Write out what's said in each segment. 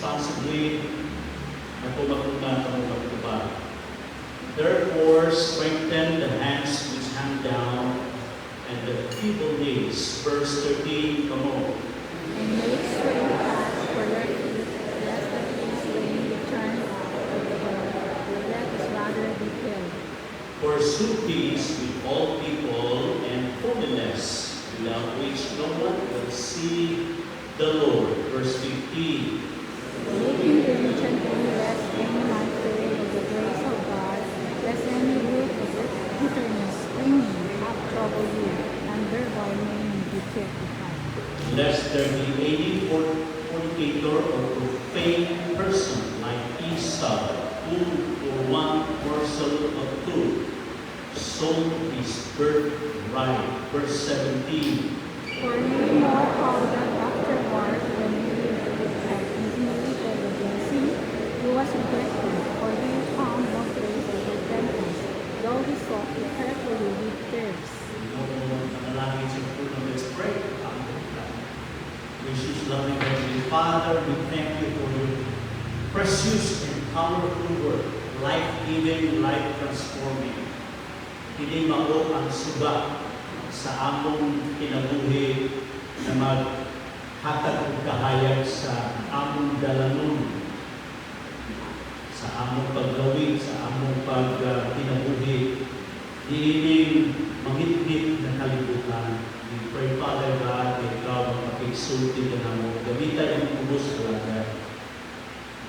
responsibly na pumakunan ang magtubag. Therefore, strengthen the hands which hang down and the feeble knees. Verse 13, come on. And make straight paths for your feet, lest the things when you turn out of the way, your leg is rather be killed. Pursue peace with all people and holiness, without which no one will see the Lord. Verse 15. Making diligently lest any man fail of the grace of God, lest any root of bitterness springing up trouble you, and thereby may be kept behind. Lest there be any fornicator or profane person like Esau, who for one morsel of food sold his birthright. Verse 17. For you know how that afterward, when he had indeed of the blessing, he was rejected, for he found no place of repentance, though he sought it carefully with tears. Manalangin sa puno. Let's pray. Gracious, loving Heavenly Father, we thank you for your precious and powerful word, life-giving, life-transforming. Hindi mao ang suga sa among kinabuhi na maghatag og kahayag sa among dalanon, sa among paglawig, sa among pagkinabuhi, diining manghitngit na kalibutan. We pray, Father God, na ikaw ang makiksulti ka na mo. Gamitan ang kubos sa lagay.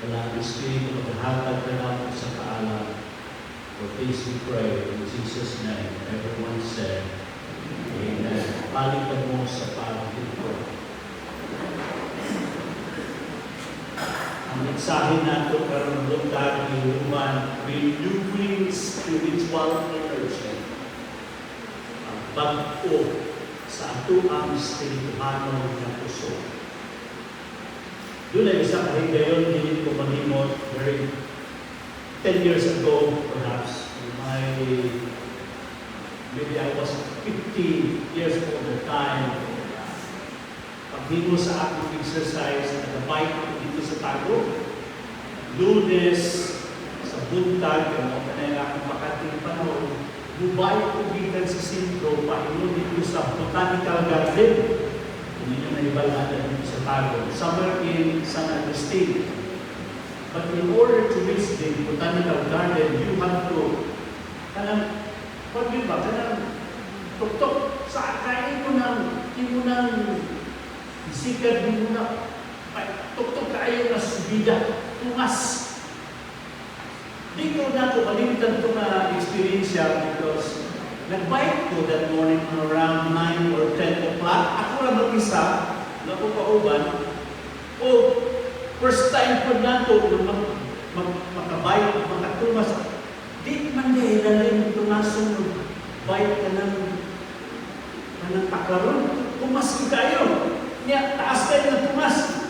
Walang Espiritu maghatag ka na mo sa kaalam. For this we pray in Jesus' name. Everyone said, Amen. Palitan mo sa pagkito. Ang mensahe nato karon buntag ni Roman, renewing spiritual energy. Ang bago sa ato ang espirituhanong na puso. Doon ay isang kahigayon, hindi ko manimot, very 10 years ago, perhaps, maybe I was 50 years old at the time. Paghimo sa akong exercise, nag-bike dito sa Tago. Lunes, sa buntag, ano ka na yung akong makating panahon, bubay ko gikan sa sentro, pahingo dito sa Botanical Garden. Hindi nyo naibalatan dito sa Tago. Somewhere in San Agustin. But in order to reach the Botanical Garden, you have to, tuk-tuk, sa kain mo ng sikad mo na, tuk-tuk kayo na subida, tumas. Di ko na ito kalimitan ito na experience because nag-bike ko that morning around 9 or 10 o'clock. Ako na mag-isa, napupauban, first time ko na ito, makabike, makatumas. Di man niya ilalim tumasong bike ka ng taklaron. Tumas ko kayo. Niya, taas kayo na tumas.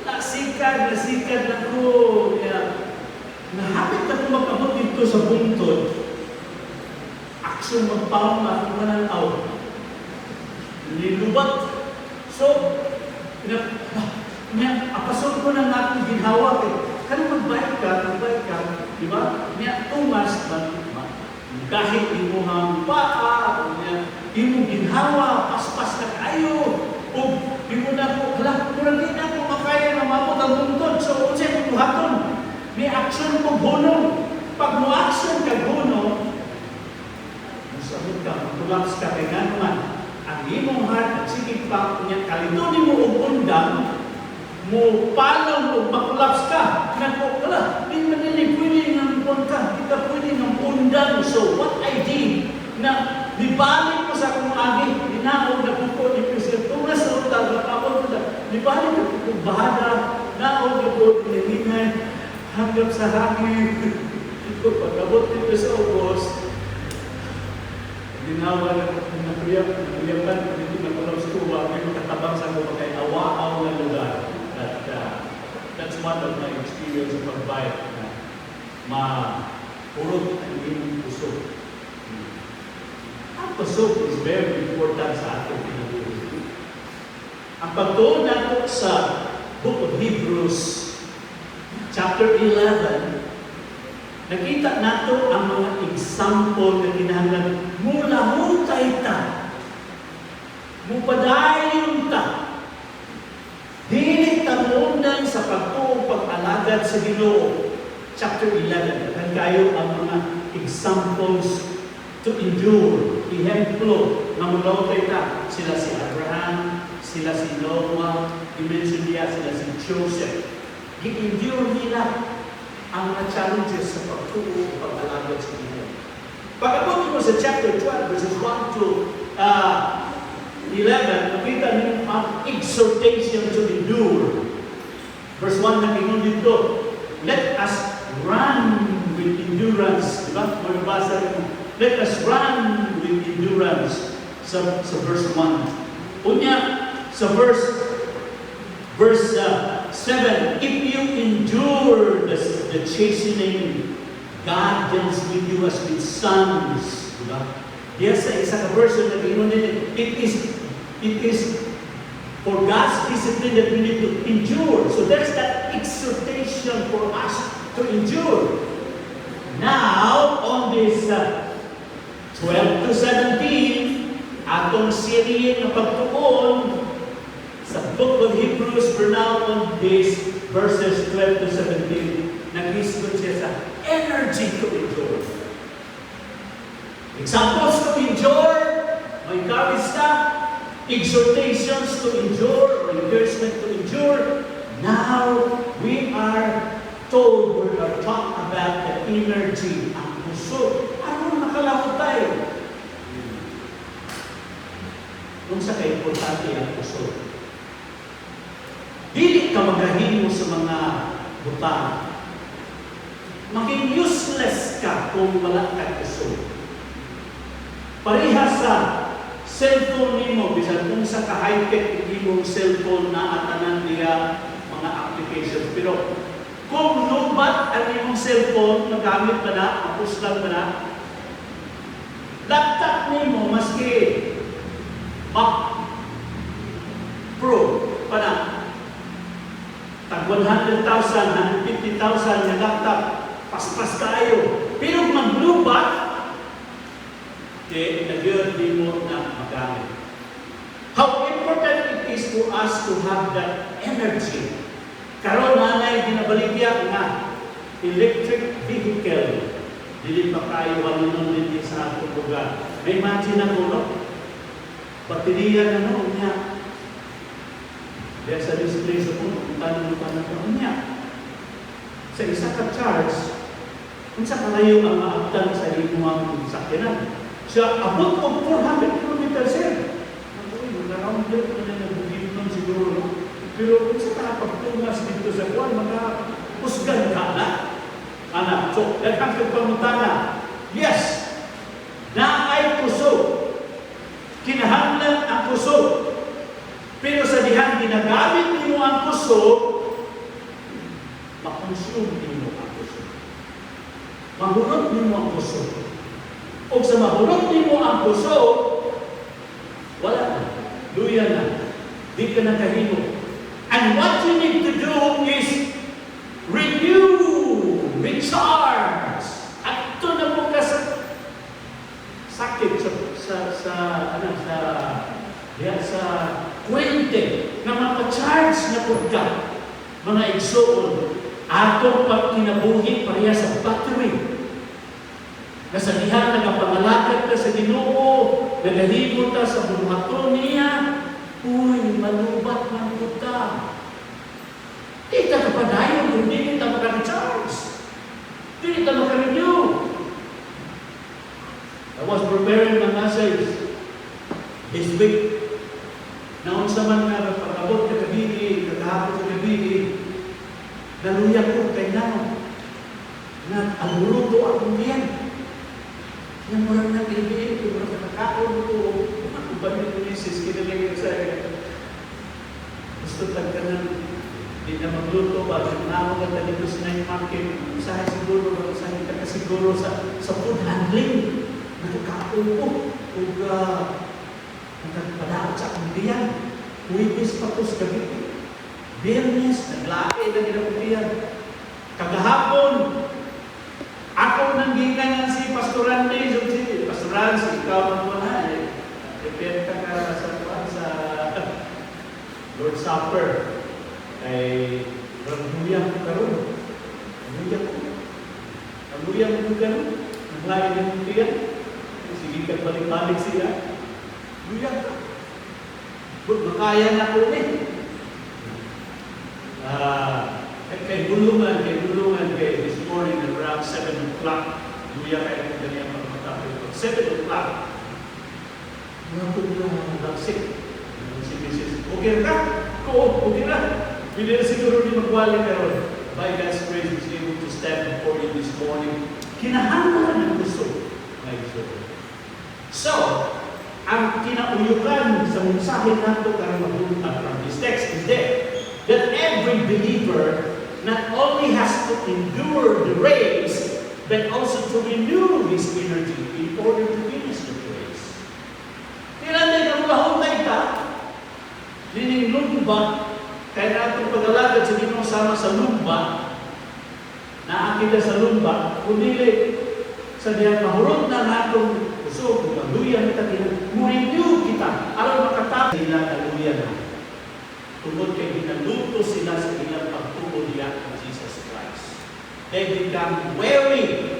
Nasikad na ko. Nahapit na ko magpabot dito sa buntod. Aksyon magpawang na ako mananaw. Nilubat. So, apasok ko na nga akong ginhawa. Kaya mag-bike ka, di ba? Niya, tumas, kahit imuhang paa, di mo ginhawa, paspas na kayo, o di mo na po, kurang di na po makaya na mabot ang buntod. So, unsay mo buhaton? May aksyon mo gunong. Pag mo aksyon ka gunong, masabot ka, matulaps ka, kaya nga naman, ang imong heart at sige pa, kalitunin mo o undang, mo palong o makulaps ka, wala, di man nila pwede ng buwan ka, di ka pwede ng undang. So, what I did, na libalik ko sa kong agi, dinaog na buko, di Kristo, tumas na utang, napapon ko na, libalik ko kong bahada, naog na buko, nilingay, hanggang sa hangin, pagkabot dito sa ubos, ginawa na nakuyapan, dito na kulang sa tuwa, may makatabang sa mga kay awa-aw na lugar. That's one of my experience of pag-bike na ma-purot ang iyong puso. Ang puso is very important sa ating pinabuhay. Ang pagtuon natin sa Book of Hebrews chapter 11, nakita nato ang mga example na kinahanglan mula hutay ta, mupadayon ta, dili tanundan sa pagtuong pag-alagad sa Ginoo. Chapter 11, kan kayo ang mga examples to endure, ihemplo na mulotay ta. Sila si Abraham, sila si Noah, i-mention niya sila si Joseph. I-endure nila ang mga challenges sa pagtuo, pag-alagad sa Ginoo. Pagkabot mo sa chapter 12, verses 1 to 11, nakita niyo ang exhortation to endure. Verse 1 na kinun dito, let us run with endurance. Diba? Magbasa rin mo. Let us run with endurance sa verse 1. Unya, sa verse 7, if you endure the chastening, God deals with you as with sons. Diba? Yes, sa isa ka verse na kinun din, it is for God's discipline that we need to endure. So there's that exhortation for us to endure. Now, on this 12 to 17, atong serye ng pagtuon sa Book of Hebrews for now on this verses 12 to 17, nag-isgot siya sa energy to endure. Examples to endure, may encourage staff, exhortations to endure, or encouragement to endure. Now, we are told, we are taught about the energy, ang puso. Ano nakalakot tayo? Kung sa ka-importante ang puso. Dili ka magahimo sa mga butang. Maging useless ka kung wala ka puso. Parehas sa cellphone nimo, bisan kung sa ka-high-tech imong cellphone na atanan niya mga applications. Pero kung lubat ang imong cellphone, nagamit pa na, mapuslan pa na, laptop nimo, maski Mac Pro pa na, tag 100,000, 150,000 na laptop, paspas kayo. Pero maglubat, nagyan din mo na magamit. How important it is for us to have that energy. Karon nanay ginabaligya nga electric vehicle. Dili pa kayo wanon din sa atong lugar. May imagine ako, no? Baterya na no niya. Dahil sa display sa puno, tanong pa na niya. Sa isa ka charge, kung sa kalayo ang maabtan sa imuang sakyanan, siya abot og 400 kilometers sir. Ako yung naround trip na nabugin nun siguro. Pero kung sa pagtungas dito sa kuwan, pusgan ka na. Anak, so, daghang pagpamutana. Yes, na ay puso. Kinahanglan ang puso. Pero sa dihang ginagamit nimo ang puso, makonsume nimo ang puso. Mahurot nimo ang puso. O sa mahurot nimo ang puso, wala na. Luya na. Di ka na kahimo. And what you need to do is renew, recharge. At ito na po ka sa sakit, sa kwente, na mapacharge na po ka. Mga igsoon, atong pagkinabuhi pareha sa battery. Nasa diha nagapangalakad ka sa Ginoo, nagahimo ta sa buhaton niya, uy, malubat man po ta. Di ka kapadayon kung di ka maka-recharge. Di ka maka-renew. I was preparing my message this week. Naon sa man nga pag-abot ka kabili, kakahapon ka kabili, naluya ko kay naon. Na ang luto akong yan. Yang murang na pinipin ko, murang nakakaon ko, ang balik ko nisis, kinaligay sa akin. Gusto lang ka na, hindi na magluto ba, sinamaw ka dito sa night market, usahay siguro ka siguro sa food handling. Nakakaon ko, kung nagpadaot sa kumbiyan, Huwibis pa po sa gabi. Biyernes, naglaki na ginapulihan. Kagahapon, ako nang gingan si Pastor Randy, si Pastor Randy, ikaw mo na eh. Prepare ka sa Lord Supper. Ay, ramuyang ko karon. Ramuyang ko. Ramuyang ko karon. Nanglain ng tiyan. Sige ka balik-balik siya. Ramuyang ko. But makaya na ko eh. Kay bulungan this morning around 7 o'clock. Luya kayo ng ganyan pagmatapos. 7 o'clock. Mga po na laksik. Si Mrs. Okay ka? Oo, okay na. Hindi na siguro di magwali karon. By God's grace, is able to stand before you this morning. Kinahanglan ng gusto. My God. So, ang kinauyukan sa mensahe nato karong mabuntag from this text is that every believer not only has to endure the race, but also to renew his energy in order to finish the race. Kailan na mahutay ka, dining lumba, kaya natin pag-alagad sa Ginoo sama sa lumba, naakita sa lumba, kundi sa diyan mahurot na natong puso, kung magluyan kita, renew kita, alam makatapos sila kaluyan na. Tungkol kay ginaluto sila sa ilang pagtuo niya ng Jesus Christ. They become weary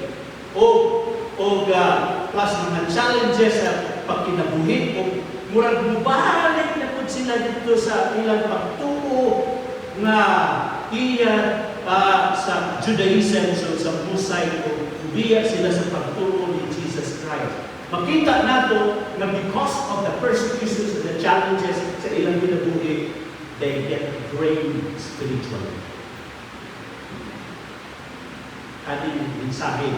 plus mga challenges sa pagkinabuhi o murag mubalik na po sila dito sa ilang pagtuo na iya sa Judaism, so sa busay o biya sila sa pagtuo ni Jesus Christ. Makita nato na because of the persecutions and the challenges sa ilang kinabuhi, they get drained spiritually. Ating mensahe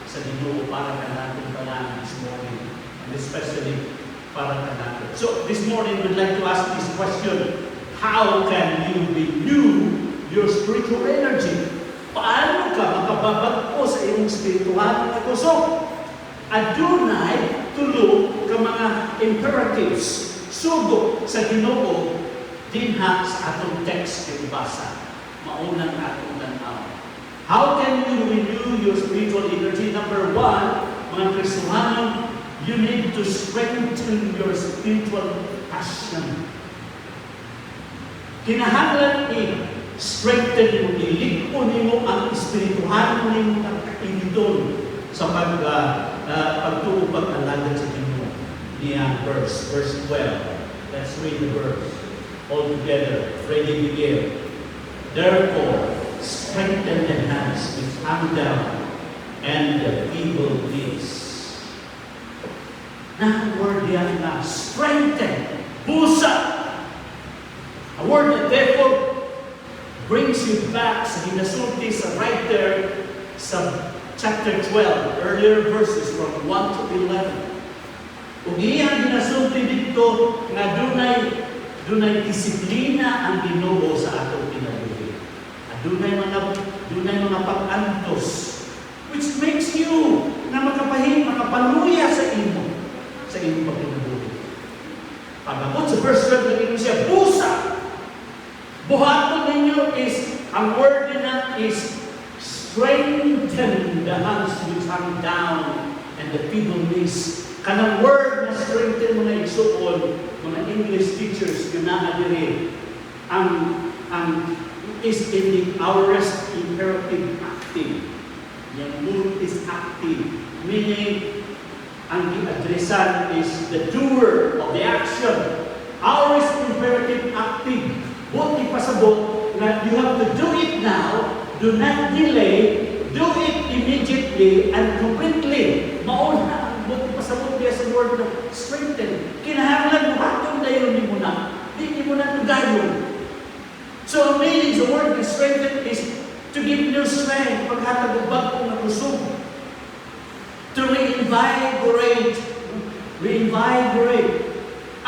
sa Ginoo para ka natin pala this morning, and especially para ka natin. So this morning we'd like to ask this question: how can you renew your spiritual energy? Paano ka makababago sa iyong spiritual na kusog? Adunay tulo ka mga imperatives sugo sa Ginoo dinha sa atong text na ibasa. Maunang atong tanaw. How can you renew your spiritual energy? Number one, mga Kristohanon, you need to strengthen your spiritual passion. Kinahanglan strengthen mo, ilikon mo ang espirituhan mo ng kainidon sa pagtuo pag-alagad sa Ginoo. Niya verse 12. Let's read the verse all together. Ready, begin. Therefore, strengthen the hands which hang down and the feeble knees. Na word yan na strengthen, busa. A word that therefore brings you back sa hinasulti sa writer sa chapter 12, earlier verses from 1 to 11. Kung iyang hinasulti dito na dunay disiplina ang Ginoo sa atong kinabuhi. Dunay mga pag-antos which makes you na makapaluya sa imo pagkinabuhi. Pagabot sa verse 12 na siya, busa! Buhaton ninyo ang word na is strengthen the hands which hang down and the feeble knees. Kanang word na strengthen mga igsuon, mga English teachers yun na adiri ang is in the aorist imperative active. Yung mood is active, meaning ang i-addressan is the doer of the action. Aorist imperative active. Buti pasabot na you have to do it now, do not delay, do it immediately and completely. Mauna ang buti pasabot niya sa word na strengthen. Kinahanglan mo hatong dayon ni mo na. Hindi mo na tugayon. So meaning the word na strengthen is to give new strength, paghatag og bag-o nga kusog. To reinvigorate.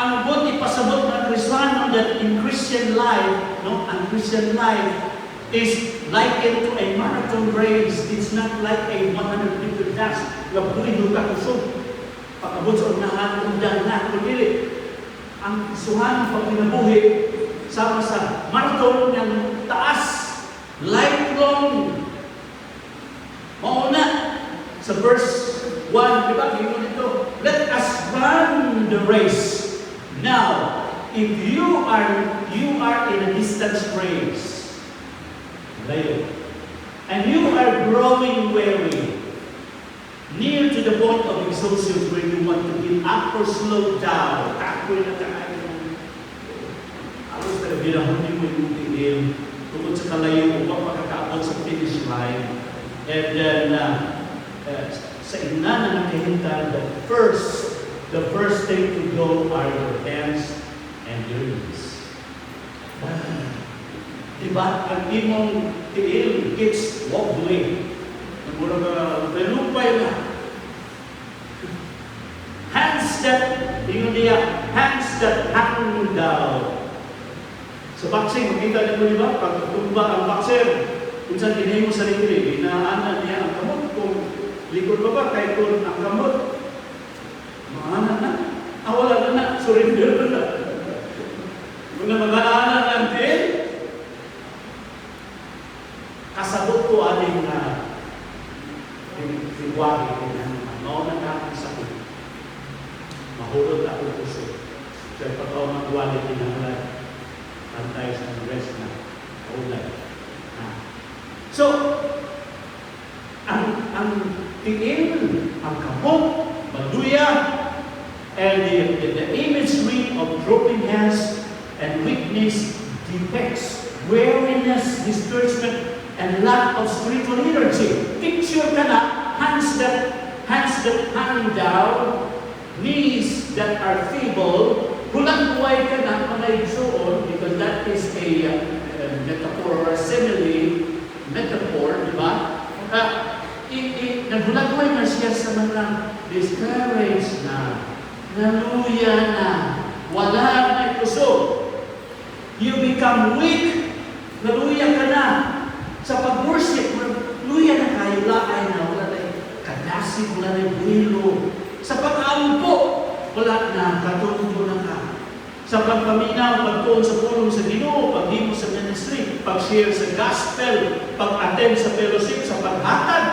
Ang buti pasabot ng Kristiyano that in Christian life, ang Christian life is likened to a marathon race. It's not like a 100-meter dash. Labuhin yung kakusog. Pag-abot sa unahan, undan na. Kundi, ang Kristiyano pag pinabuhi, sama sa marathon ng taas, lifelong Sa verse 1, di ba? Gingon dito, let us run the race. Now, if you are in a distance race, layo, and you are growing weary, near to the point of exhaustion where you want to give up or slow down, takoy na tayo. Alos na ginahon mo yung tingin, tungkol sa kalayo, upang makakaabot sa finish line. And then, sa ina na nakahintan, the first thing to go are your hands and your knees. Diba? Ang imong tiil, kids, walk the way. Nagmula ka, pelupay na. Hands that, ingon niya, hands that hang down. Sa boxing, makita niyo diba? Pag tumba ang boxer, kung saan dinay mo sa likod, inaanan niya ang kamot. Kung likod ba ba, kahit kung ang kamot, maanan na. Wala na, surrender na. Kung na mag-aanan natin, kasabot ko aling liwagi ko na natin sakit. Mahulog ako puso. Kaya pagkaw magwali tinanglay, antay sa rest na ulay. So, ang tingin, ang kamot, maduya, and the imagery of drooping hands and weakness depicts weariness, discouragement, and lack of spiritual energy. Picture ka na, hands that hang down, knees that are feeble, hulang-buhay ka na panaysuon, because that is a metaphor or a simile, metaphor, di ba? Naghulang-buhay na siya sa mga discouraged na, naluya na, wala na kusog. You become weak, naluya ka na. Sa pag-worship, luya na kayo, laay na, wala na kadasig, wala na buhilo. Sa pag-aampo, wala na, katutubo na ka. Sa pagpaminaw, pagtuon sa pulong sa Ginoo, paghimo sa ministry, pag-share sa gospel, pag-attend sa fellowship, sa paghatag,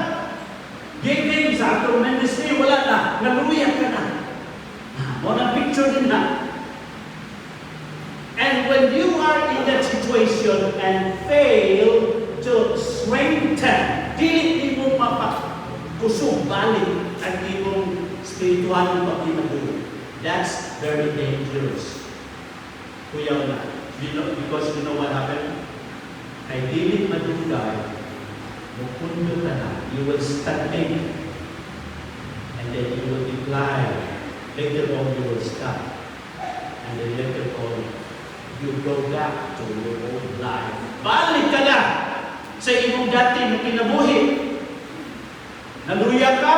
giving sa atong ministry, wala na, naluya ka na. Wala picture din na. And when you are in that situation and fail to strengthen, dili mo mapakusog balik ang imong spiritual pagkinabuhi. That's very dangerous. Kuya na. Because you know what happened? Ay dili madugay, mupundo ka na, you will stagnate, and then you will decline. Later on, you will stop. And then later on, you go back to your old life. Balik ka na sa imong dati na kinabuhi. Naluya ka,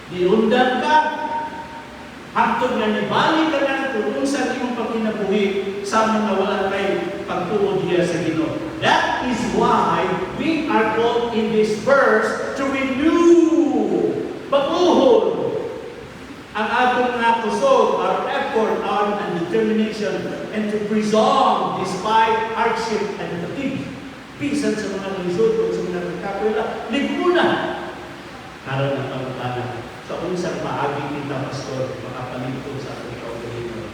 niundan ka, hangtod na nibalik ka na kung sa imong pagkinabuhi sa mga wala kay pagtuod niya sa Ginoo. That is why we are called in this verse to renew, baguhon ang atong nga kusog, our effort, our determination, and to preserve despite hardship and fatigue. Pisan sa mga lisod, sa mga nagkakwela, ligmuna. Karoon ang pagkana. Sa unsang paagi kita, Pastor, makapaligtod sa ating kaugalingon.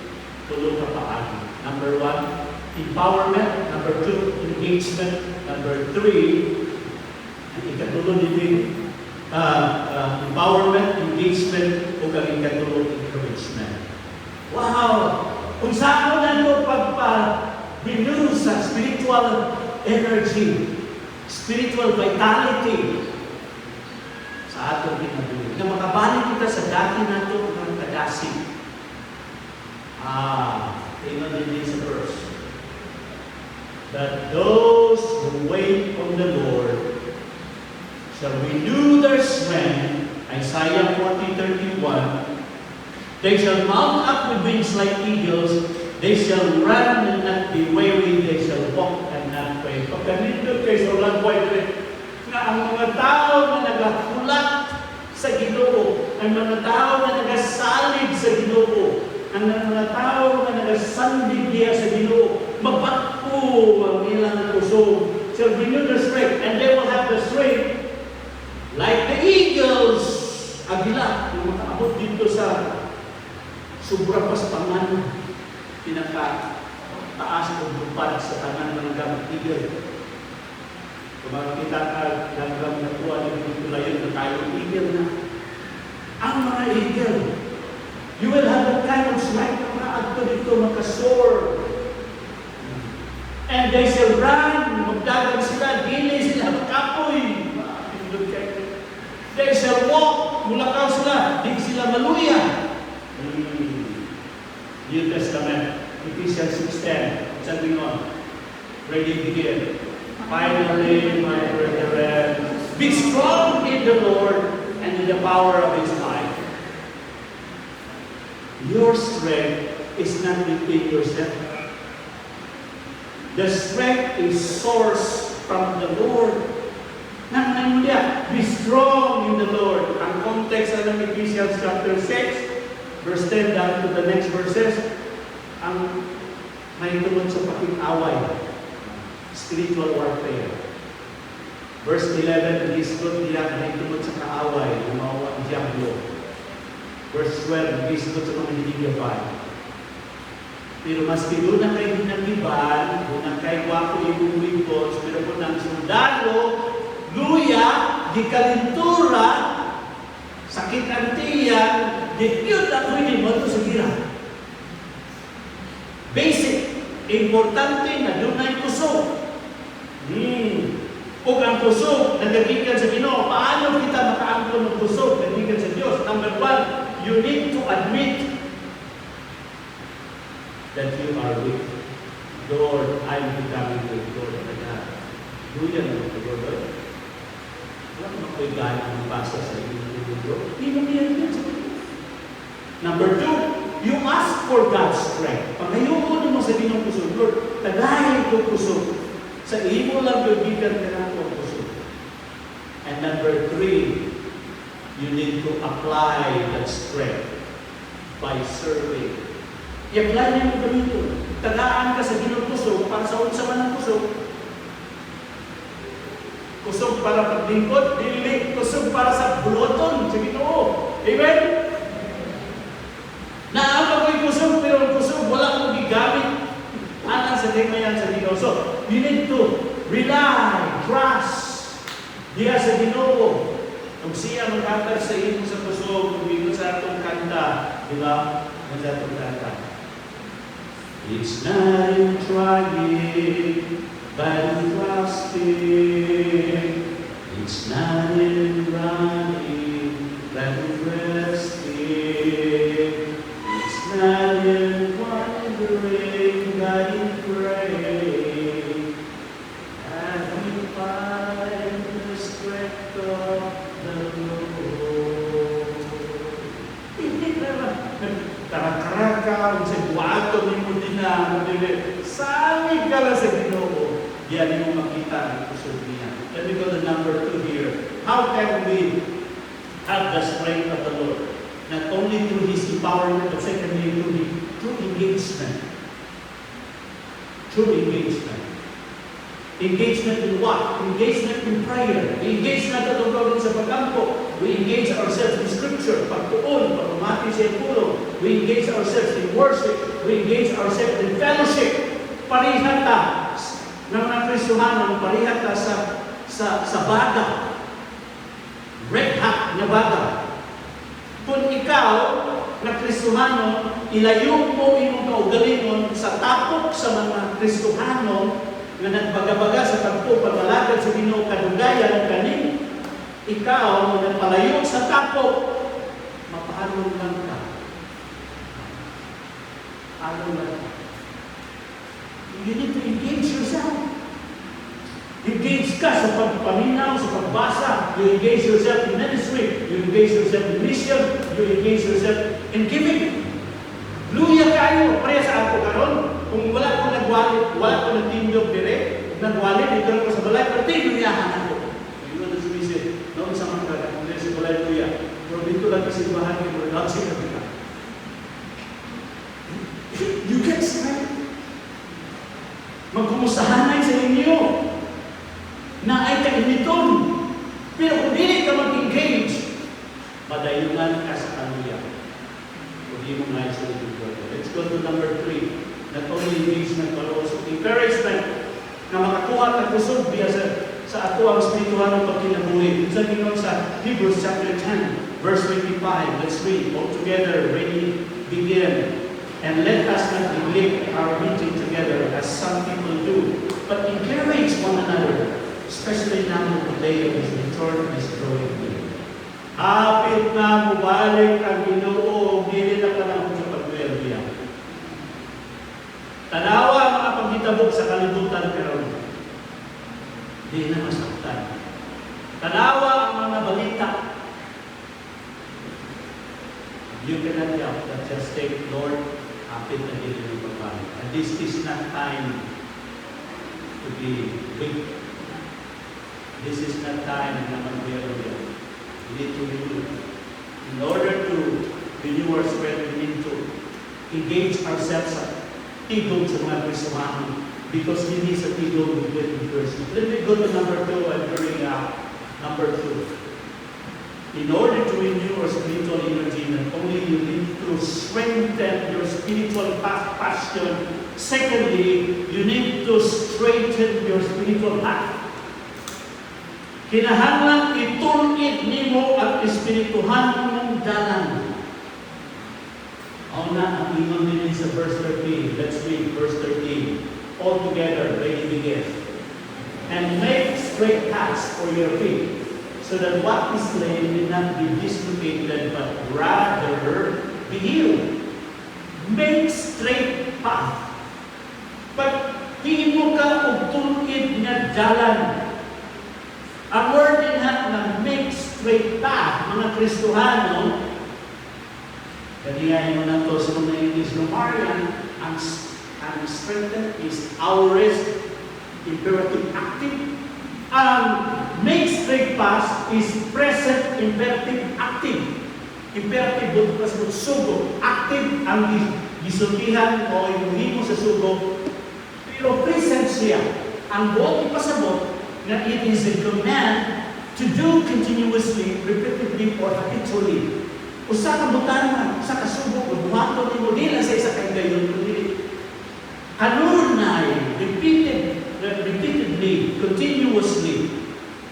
Tulong na paagi. Number 1, empowerment. Number 2, engagement. Number 3, ang ikatulong din, empowerment, engagement, o kang ikatulong encouragement. Wow! Kung saan na ito pagpa-renew sa spiritual energy, spiritual vitality sa atong kinabuhi. Na makabalik kita sa dati na ito ng kadasig. Tingnan din sa verse. That those who wait on the Lord shall renew their strength, Isaiah 40:31. They shall mount up with wings like eagles. They shall run and not be weary. They shall walk and not faint. Pagkanindot kayo sa ulang buhay na ang mga tao na nagahulat sa Ginoo, ang mga tao na nagasalig sa Ginoo, ang mga tao na nagasandig niya sa Ginoo, mapakpo ang ilang puso. Shall renew their strength, and they will have the strength like the eagle. kabila, kung makaabot dito sa sobrang paspangan, pinaka-taas o lupad sa tangan ng gamit eagle. Kung makikita ka, langgam na kuha na dito layon na tayo, eagle na. Ang mga eagle, you will have that kind of strength na maagto dito, makasoar. And they shall run, magdagan sila, dili sila makapoy. They shall walk, mulakaw sila, di sila maluya. New Testament, Ephesians 6:10, sabi mo, ready to begin. Finally, my brethren, be strong in the Lord and in the power of His might. Your strength is not within yourself. The strength is sourced from the Lord. Nang be strong in the Lord. Ang context ng Ephesians chapter 6, verse 10 down to the next verses, ang may tungkol sa pakikaway, spiritual warfare. Verse 11, gisgot niya may tungkol sa kaaway, ng mga diablo. Verse 12, gisgot sa mga hinigabay. Pero maski doon na kayo hinagiban, doon na kayo wako yung weapons, pero po ng sundalo, luya, di kalintura, sakit ang tiyan, di yun na pwede mo ito sa gira. Basic, importante na doon na yung kusog. Kung ang kusog, nagagikan sa Ginoo, paano kita makaangkon ng kusog, nagagikan sa Diyos? Number one, you need to admit that you are weak. Lord, I'm becoming weak. Lord, do yan ang Lord. Wala ka makoy gaya ng basa sa inyong Lord. Hindi mo yan. Number two, you ask for God's strength. Pag ayoko mo sa Ginoo kusog, Lord, tagayin ko kusog. Sa imo lang bibigan ka na ko kusog. And number three, you need to apply that strength by serving. I-apply niyo mo ganito. Tagaan ka sa Ginoo kusog para sa unsa man ang kusog. Kusog para paglingkod, dili kusog para sa buloton sa Ginoo. Amen? Naama ko'y kusog, pero kusog wala kong gigamit. Alang sa mayan sa Ginoo. So, you need to rely, trust diya sa Ginoo. Kung siya maghatag sa imo sa kusog, kung ito sa atong kanta, di ba? Ang sa atong kanta. It's not in trying, but in trusting. It's not in running, but in resting. It's not in wondering, but in praying. And we find the strength of the Lord. Hindi naman. Karak-karaka, sa buwato ni mo din na, sabi ka lang sa Ginoo. Yan yung makita ang kusog niya. Let me go to number 2 here. How can we have the strength of the Lord? Not only through His empowerment, but secondly, through engagement. True engagement. Engagement in what? Engagement in prayer. We engage na tatungkawin sa pagkampo. We engage ourselves in Scripture. Pagtuon, pagmamati sa ipulong. We engage ourselves in worship. We engage ourselves in fellowship. Parihata ng mga Kristohanon, parihata sa baga. Red hot na baga. Kung ikaw, na Kristohanon, ilayo mo imong kaugalingon sa tapok sa mga Kristohanon nga nagbaga-baga sa tagpo pagmalagad sa Ginoo kadugayan kaning ikaw mo nagpalayo sa tapok, mapahalong lang ka. Halong lang ka. You need to engage yourself. Engage ka sa pagpaminaw, sa pagbasa. You engage yourself in ministry. You engage yourself in mission. You engage yourself in giving. Luya kayo, pareha sa ako karon. Kung wala ko nagwalit, wala ko nagtindog dire, nagwalit, ito lang ko sa balay, pero tinuyahan ako. Yung ano sumisid, noon sa mga kata, kung sa balay luya, pero dito lang kasimbahan yung production na kita. You get strength. Magkumustahanay sa inyo na ay kainiton. Pero kung hindi ka mag-engage, madayungan ka sa kaluya. Hindi mo nga isa dito. Let's go to number 3. Not only engagement, but also encouragement na makakuha ka kusog biya sa ato ang spiritual ng pagkinabuhi. Sa Pinoon sa Hebrews chapter 10, verse 25. Let's read all together. Ready, begin. And let us not neglect our meeting together as some people do, but encourage one another, especially now that the day of His return is drawing near. Hapit na mubalik ang Ginoo, dili na ka lang sa pagwelbiya. Tanawa ang mga paghitabok sa kalibutan karon. Di na masaktan. Tanawa ang mga balita. You cannot help but just take, Lord, hapit na dili ng pagbalik. And this is not time to be weak. This is not time na magwelbiya. We need to renew. In order to renew our strength, we need to engage ourselves sa tigog sa mga Kristiyano, because hindi sa tigog with encouragement. Let me go to number 2 and bring number 2. In order to renew our spiritual energy, not only you need to strengthen your spiritual passion, secondly, you need to straighten your spiritual path. Kinahanglan itulid nimo ang espirituhan mong dalan. Ang ingon nila sa verse 13. Let's read verse 13. All together, ready, begin. And make straight paths for your feet, so that what is lame will not be dislocated, but rather be healed. Make straight path. Pag himo ka og tulid nga dalan, ang word din na make straight path, mga Kristohano, kaniya mo na ito sa mga English grammarian, ang strengthen is aorist, imperative active. Ang make straight path is present imperative active. Imperative doon ka sa sugo. Active ang gisultihan o imuhin mo sa sugo. Pero present siya. Ang buong ipasabot na it is a command to do continuously, repetitively, or habitually. Usa ka butana, usa ka subok, buhaton nimo dili sa isa ka gayon kundi kanunay, repeatedly, continuously.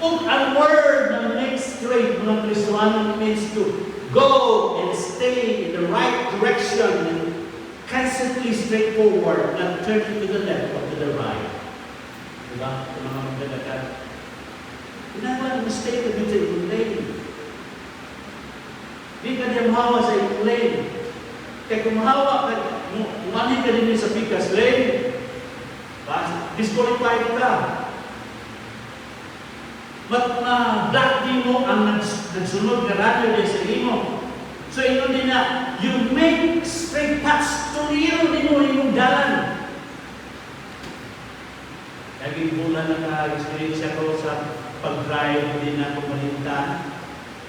Ug ang word na make straight mga Kristiyano means to go and stay in the right direction and constantly straightforward, not turning to the left or to the right. Diba? Ito mga magdalagan. Ginagawa ng mistake na dito yung lane. Di ka niya mahawa sa yung lane. Kaya kung mahawa ka, umanin ka din sa pikas lane, disqualified ka. Black din mo ang nagsunod na radyo din sa imo. So ino din na, you make straight paths to you din mo yung dalan. Naging bulan na ka-experience ako sa pag-drive, hindi na ako malintan.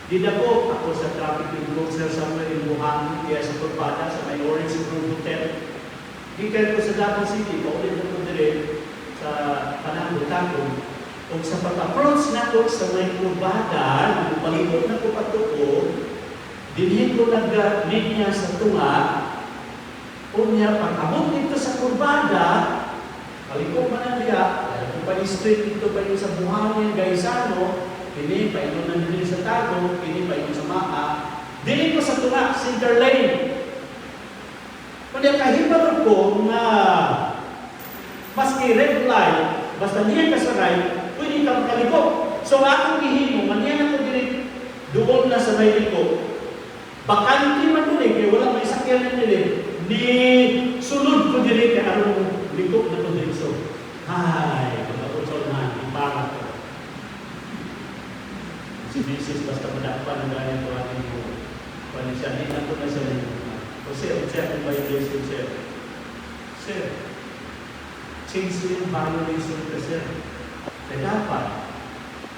Di na po ako sa traffic enforcer somewhere in Wuhan, kaya sa Pagpada, sa may Orange Grove Hotel. Di kayo ko sa Davao City, paulit na ko dire sa Panangutangkong. Kung sa pag-approach na ko sa may kurbada, palibot na ko patuko, dinhin ko nag-meet niya sa tunga, kung niya pag-abot dito sa kurbada, paliko man na niya, kung pa-street dito pa yung sa buhangin, Gaisano, kini pa yung nandun sa Tago, kini pa yung sa Maa, dili ko sa tunga, center lane. Kung yung kahibag ko na maski red light, basta niya ka sa right, pwede kang kaliko. So akong gihimo, maniyan ako dili, doon na sa may liko. Bakanti man dili, kaya wala may sakyan na dili, ni sulod ko dili, kaya anong liko na ko dili. So, ay, pagkakonsol na, iparat ko. Si Mrs. basta madakpan ang ganyan ko ating mo. Kung siya, hindi na ko na siya nito. O sir, check by blessing, sir. Sir, change yung violation ka, sir. Kaya dapat,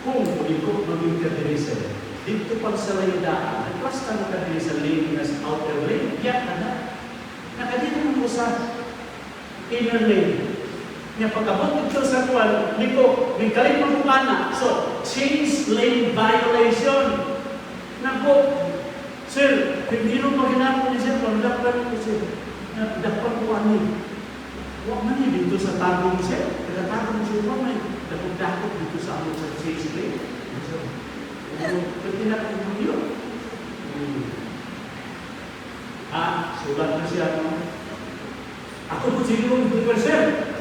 kung ulikot maging kadiri, sir, dito pag sa layadaan, nagpasta mo kadiri sa lane na sa outer lane, yan ka na. Nakadito mo sa inner lane. Nga pagkabot ito sa kuwan, liko, may kalit magkukana. So, change lane violation. Nako, sir, hindi rin maginako ni sir, magdapan ko sir. Dapat ko ano. Huwag man dito sa tagong sir. Tagatagong sir, huwag man. Dapat dito sa among sa sisig. Pwede na kong yun. Sulat na siya. Ako po siguro, sir,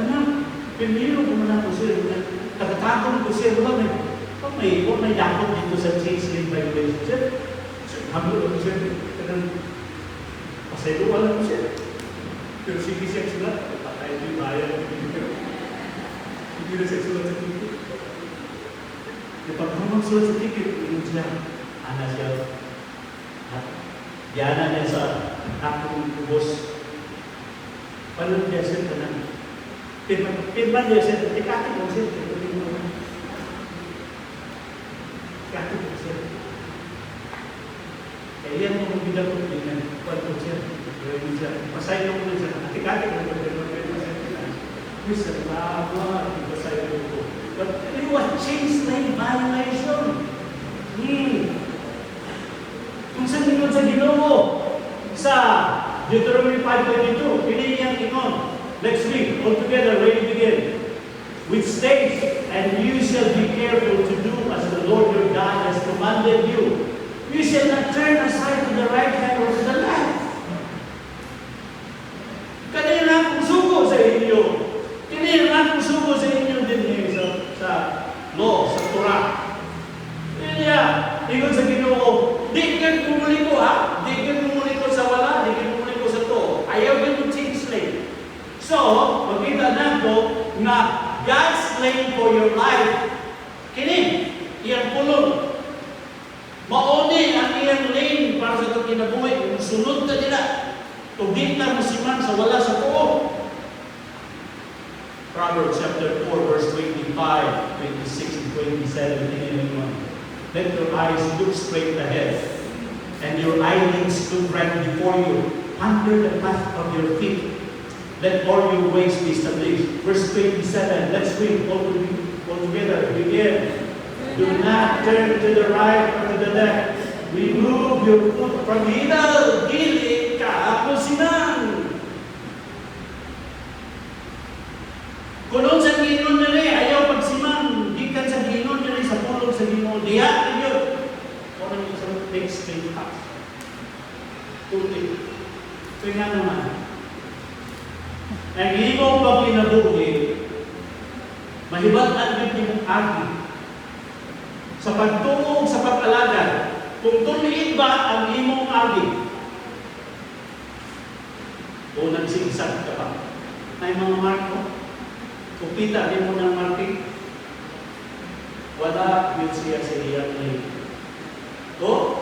pinilo ko man ako sir. Tagatagong ko sir, huwag may dapat dito sa sisig by the sir. Hamlo ako sir. Pasaylo ko lang sir. Pero sige siya sulat. Patay ito yung bayan. Hindi na siya sulat sa ticket. Kapag hamang sulat sa ticket, yun siya. Ana siya. At diana niya sa akong kubos. Paano niya sir ka na? Pirman niya sir. Tikati mo sir. Tikati mo sir. Kaya yan mo bilang ko din. Kuwan ko siya. Pasay ko na siya. Tikati mo sir. Sir, lama. Pasay ko. But it was changed by violation. Kung saan yun sa Ginoo, sa Deuteronomy 5:22, pinili ingon. Let's read all together, ready to begin. Which states, and you shall be careful to do as the Lord your God has commanded you. You shall not turn aside to the right hand or to the left. Kanina akong sugo sa inyo. Kanina akong sugo sa inyo din sa law, sa Torah. Kaya, ingon sa Ginoo, di ka kumuli ko ha? Di ka kumuli ko sa wala, di ka kumuli ko sa to. Ayaw ka to change lane. So, makita na ko na God's lane for your life, kini, iyang pulong. Mauni ang iyang lane para sa itong kinabuhay. Kung sunod ka nila, kung di ka musiman sa wala sa puo. Proverbs chapter 4, verse 25, 26, and 27. Let your eyes look straight ahead, and your eyelids look right before you. Under the path of your feet, let all your ways be established. Verse 27, let's read all together. Begin. Do not turn to the right or to the left. Remove your foot from evil. Dili ka musiman. Kulong sa ginon nila, ayaw pagsimang. Gikan sa ginon nila, sa pulong sa ginon. Diya, yun. Orang yung sa next page pass. Tuloy. Kaya nga naman. Ang imong pagkinabuhi, mahibad-an din yung agi. Sa pagtungog sa pag-alagad, kung tuliin ba ang imong agi, o nagsigsag ka pa, ay mga marko, kupita din mo ng marking, wala yun siya sa iyang lane. O,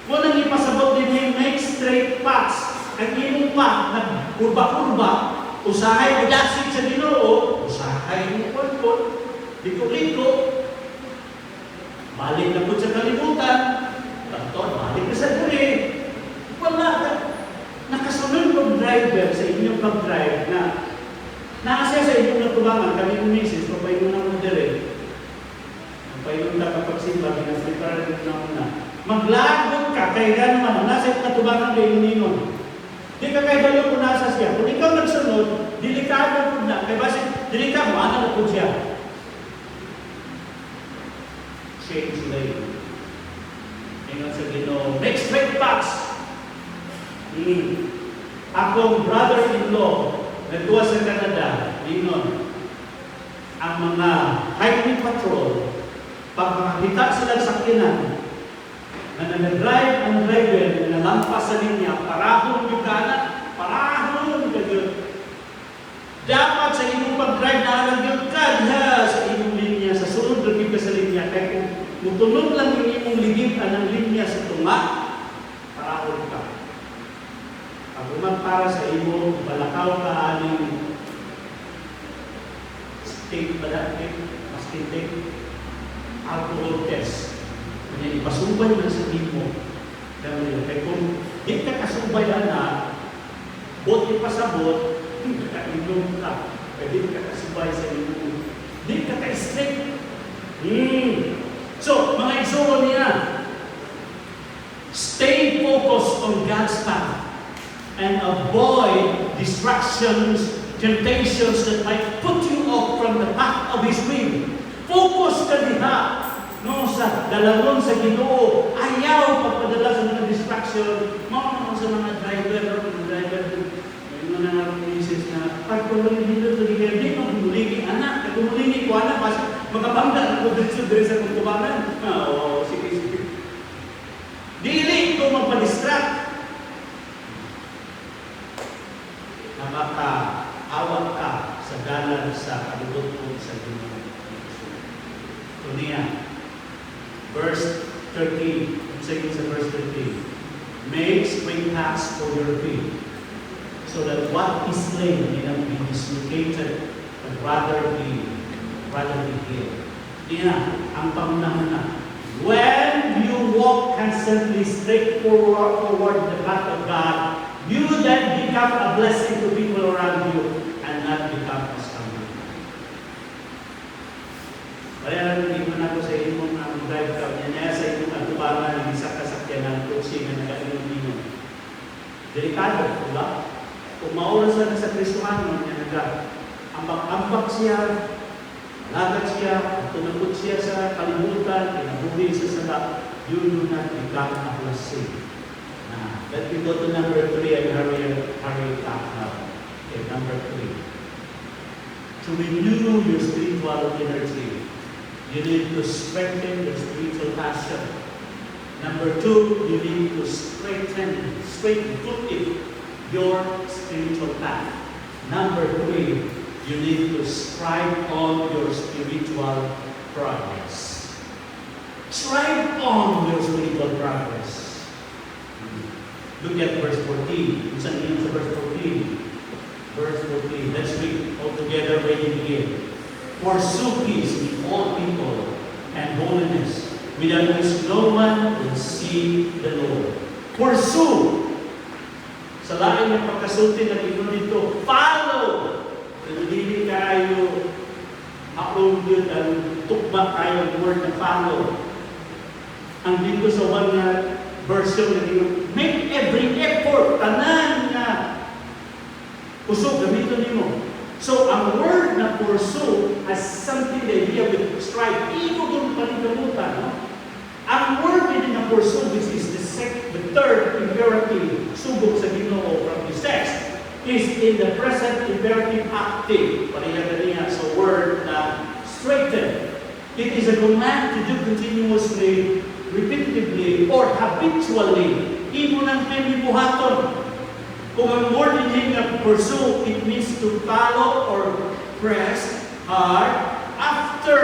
kung nang ipasabot din yung make straight paths, ang imong pa, nagkurba-kurba, usahay mo dasig sa Ginoo, usahay mo pagkot, liko-liko, balik na po sa kalibutan, takton, balik na sa duri, wala ka. Nakasunod ng driver sa inyong pag-drive na naasya sa inyong natubangan, kami ng misis, papayon na mo dire. Papayon na kapag simba, pinasliparan na muna. Maglagot ka, kaya naman, nasa inyong natubangan kayo ninong. Di ka kay balo kung nasa siya. Kung ikaw nagsunod, delikado po na. Kaya basi, delikado, ano na po siya? Change lane. Ingat sa Ginoo. Next straight paths. Akong brother-in-law na tuwa sa Canada, Linon, ang mga highway patrol, pag makakita sila sa sakyanan, na nag-drive ang driver na nalampas sa linya, parahon yung gana, parahon yung gana. Dapat sa inyong pag-drive na alagyan ka sa inyong linya, sa sunod lagib ka sa linya, kaya kung mutunod lang yung inyong ligitan ng linya sa tunga, parahon ka. Pag para sa imo, balakaw ka aning state ba dati, maskintik, alcohol test. Kanya ipasubay man sa imo. Kaya kung di ka kasubay na, bot ipasabot, kainom ka. Kaya di ka kasubay sa imo. Di ka ka-strict. So, mga igsoon niya, on God's path and avoid distractions, temptations that might put you off from the path of His will. Focus ka diha no sa dalawon sa Ginoo. Ayaw pagpadala sa mga distraction. Mga sa mga driver, yung mga misis na pagpulong dito sa ligay, di mo gumulingi anak, gumulingi ko anak, kasi magkabangga ako dito sa kutubangan. Oo, sige. Dili ko magpa-distract. Nakakaawat ka sa dalan sa kalubot mo sa Ginoo. So niya, verse 13, saying sa verse 13, make straight paths for your feet, so that what is lame may not be dislocated, but rather be healed. Niya, ang pangunahan na, when you walk constantly straight forward the path of God, you then become a blessing to people around you and not become a stumbling. Kaya hindi man ako sa inyo ang drive ka niya sa inyong atubangan ng isang kasakyanan kung sino nag-inom-inom. Delikado, diba? Kung maoras na sa Kristohan, niya ambak siya, lagat siya, tunabot siya sa kalimutan, pinabuhi sa sala, you do not become a blessing. Let me go to number 3 and hurry back now. Okay, number 3. To renew your spiritual energy, you need to strengthen your spiritual passion. Number 2, you need to straighten your spiritual path. Number 3, you need to strive on your spiritual progress. Strive on your spiritual progress. Look at verse 14. Isang yun sa verse 14. Verse 14. Let's read all together where you begin. Pursue peace with all people and holiness, without which no one will see the Lord. Pursue. Sa lain ng pagkasulti na ito dito, follow. Hindi kayo akong yun ang tukba kayo ang word na follow. Ang dito sa one version na dito, make every effort, tanan nga usog, gamitin niyo. So, ang word na pursue has something the idea with strive. Ito kung panigamutan, no? Ang word din na pursue, which is the third imperative, subok sa Ginoo from this text, is in the present imperative active. Panigamutan niya sa word na straighten. It is a command to do continuously, repetitively, or habitually. Imo nang pinibuhaton. Kung ang word in na pursue, it means to follow or press hard after.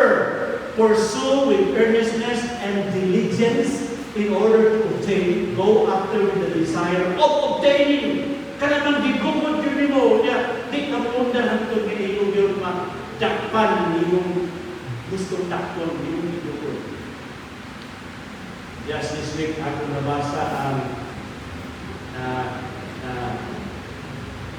Pursue with earnestness and diligence in order to obtain, go after with the desire of obtaining. Kanang gigumod yun mo, di ka pundahan ito ng iyong dakpan, iyong gusto takton, iyong gigumod. Just this week, ako nabasa ang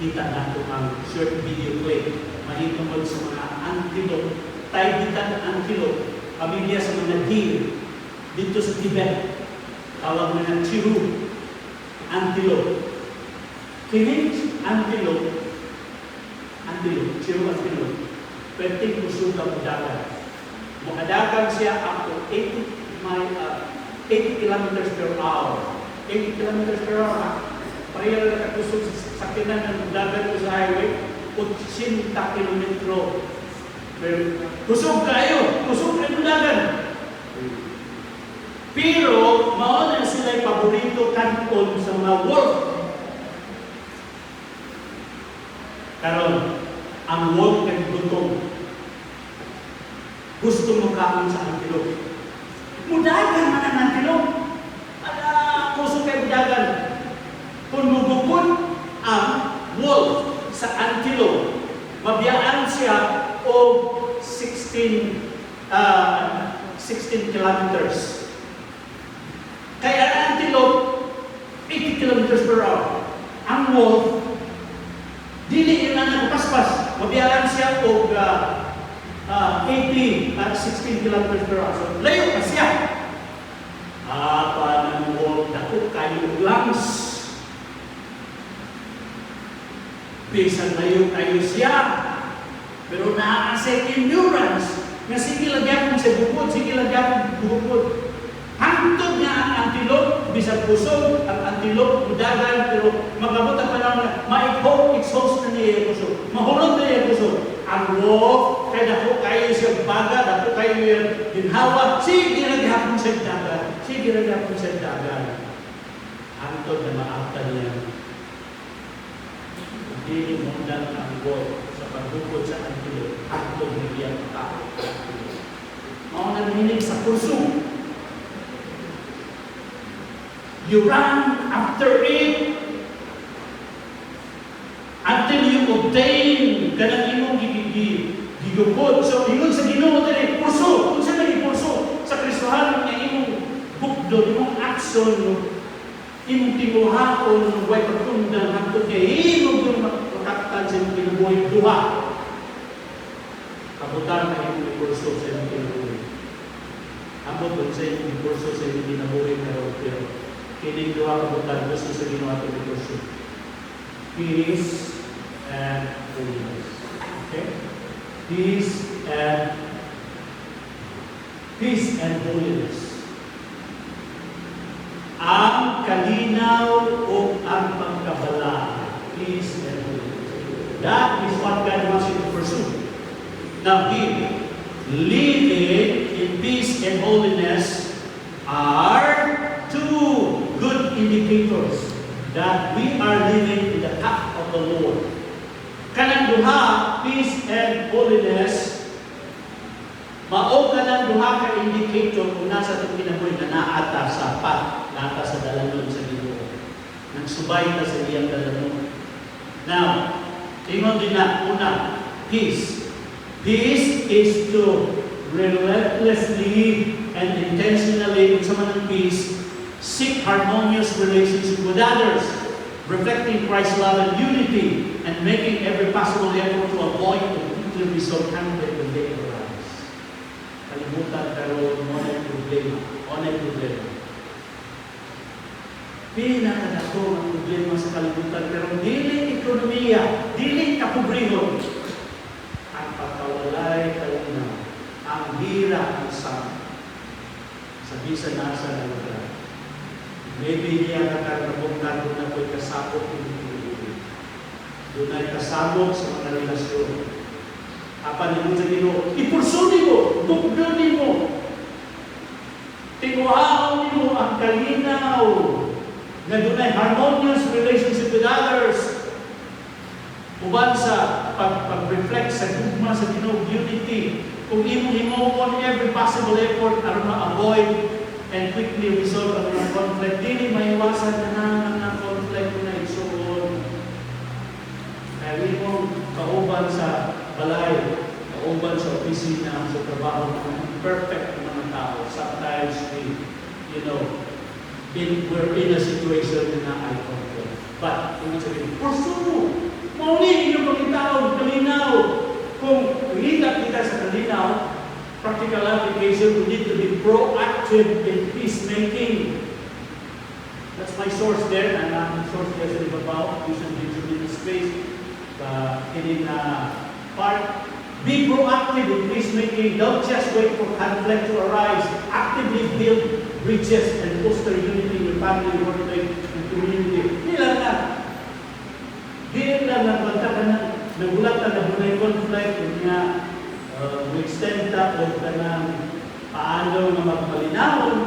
kita nato ang short video clip mahitungod sa mga antelope, taybitan antelope, pamilya sa mga deer dito sa Tibet, tawag na ng chiru antelope. Kining antelope, chiru antelope, pwedeng kusugang dagat. Makadagan siya up to 80 kilometers per hour. 80 kilometers per hour. Pareha na nakakusog sa sakinan ng dagat ko sa highway, 80 kilometro. Kusog kayo dagat. Pero, mauna sila'y paborito kanton sa mga wolf. Karon, ang wolf ay gutom. Gusto mo kaon sa antelope. Mudagan man ang antelope. Kusog kayo mudagan. Kung mubukod ang wolf sa antelope, mabiyaan siya o 16 kilometers. Kaya ang antelope, 80 kilometers per hour. Ang wolf, dili yun ang paspas. Mabiyaan siya o 16 kilometers per hour. So, layo na siya. Ng wolf, dako kayo lungs. Bisan layo siya. Pero naa sa endurance, nga sige lagyan mo sa bukod, sige lagyan mo bukod. Hantod nga ang antilop, bisag pusog, ang antilop, mudagan, pero magabutan pa lang na, ma-exhaust na niya yung pusog. Mahulog na niya yung pusog. Ang wolf, kaya dako kayo siya baga, dako kayo yung ginhawa, sige naghapon sa dagan, sige naghapon sa dagan. Hantod na maakta niya. Hindi mundan ang wolf sa pagbukod sa antilop, hantod na niya ang tao. Mga naminig sa puso. You run after it until you obtain kanang imong gigugod. So, ingon sa Ginoo dili puso. Kung sa naging puso sa Kristohanon nga imong bukdo, imong action, imong timuhaon, way pagtundan hangtod kay imong yung makaktan sa imong kinabuhi duha. Kabutan na imong puso sa imong kinabuhi. Ambot sa imong puso sa imong kinabuhi pero kining duha kabutan gusto sa Ginoo ato puso. Peace and holiness. Okay? Peace and holiness. Ang kalinaw o ang pagkabala. Peace and holiness. That is what God wants you to pursue. Now, living in peace and holiness are two good indicators that we are living in the path of the Lord. Kanang duha, peace and holiness, mao kanang duha ka indicator kung nasa itong kinabuhi na naata sa path, naata sa dalanon sa Ginoo. Nagsubay na sa iyang dalanon. Now, ingon din na, una, peace. Peace is to relentlessly and intentionally, sa manang peace, seek harmonious relationship with others, reflecting Christ's love and unity, and making every possible effort to avoid completely resolve conflict when they arise. Kalimutan pero monay problema. Pinakadako ang problema sa kalimutan pero dili ekonomiya, dili kapobrehon. Ang pagkawalay kalinaw, ang hira ang sama. Sa bisan nasa na lugar. Maybe niya nakakabungkan doon na po'y kasabot ng piliin. Doon ay kasabot sa mga relasyon. Apan mo sa Ginoo, ipursunin mo, bukdunin mo. Tinuhaon mo ang kalinaw na doon ay harmonious relationship with others. Uban sa pag-reflect sa gugma sa Ginoo, unity. Kung imo on every possible effort para ma-avoid and quickly resolve ang mga conflict. Dili maiwasan na naman ang conflict na isuon. Kaya mo kauban sa balay, kauban sa opisina, sa trabaho, perfect na mga tao. Sometimes we're in a situation na ay conflict. But, kung sabihin, pursue! Mauni inyong pagkitaon, kalinaw! Kung kita sa kalinaw, practical application, we need to be proactive in peacemaking. That's my source there, and ang source there sa Ibabaw, Vision in Space, in part. Be proactive in peacemaking. Don't just wait for conflict to arise. Actively build bridges and foster unity in your family, workplace, and community. Di lang nagbanta ka na, nagulat ka na bunay conflict, na extend that o kanang paano na magpalinawon.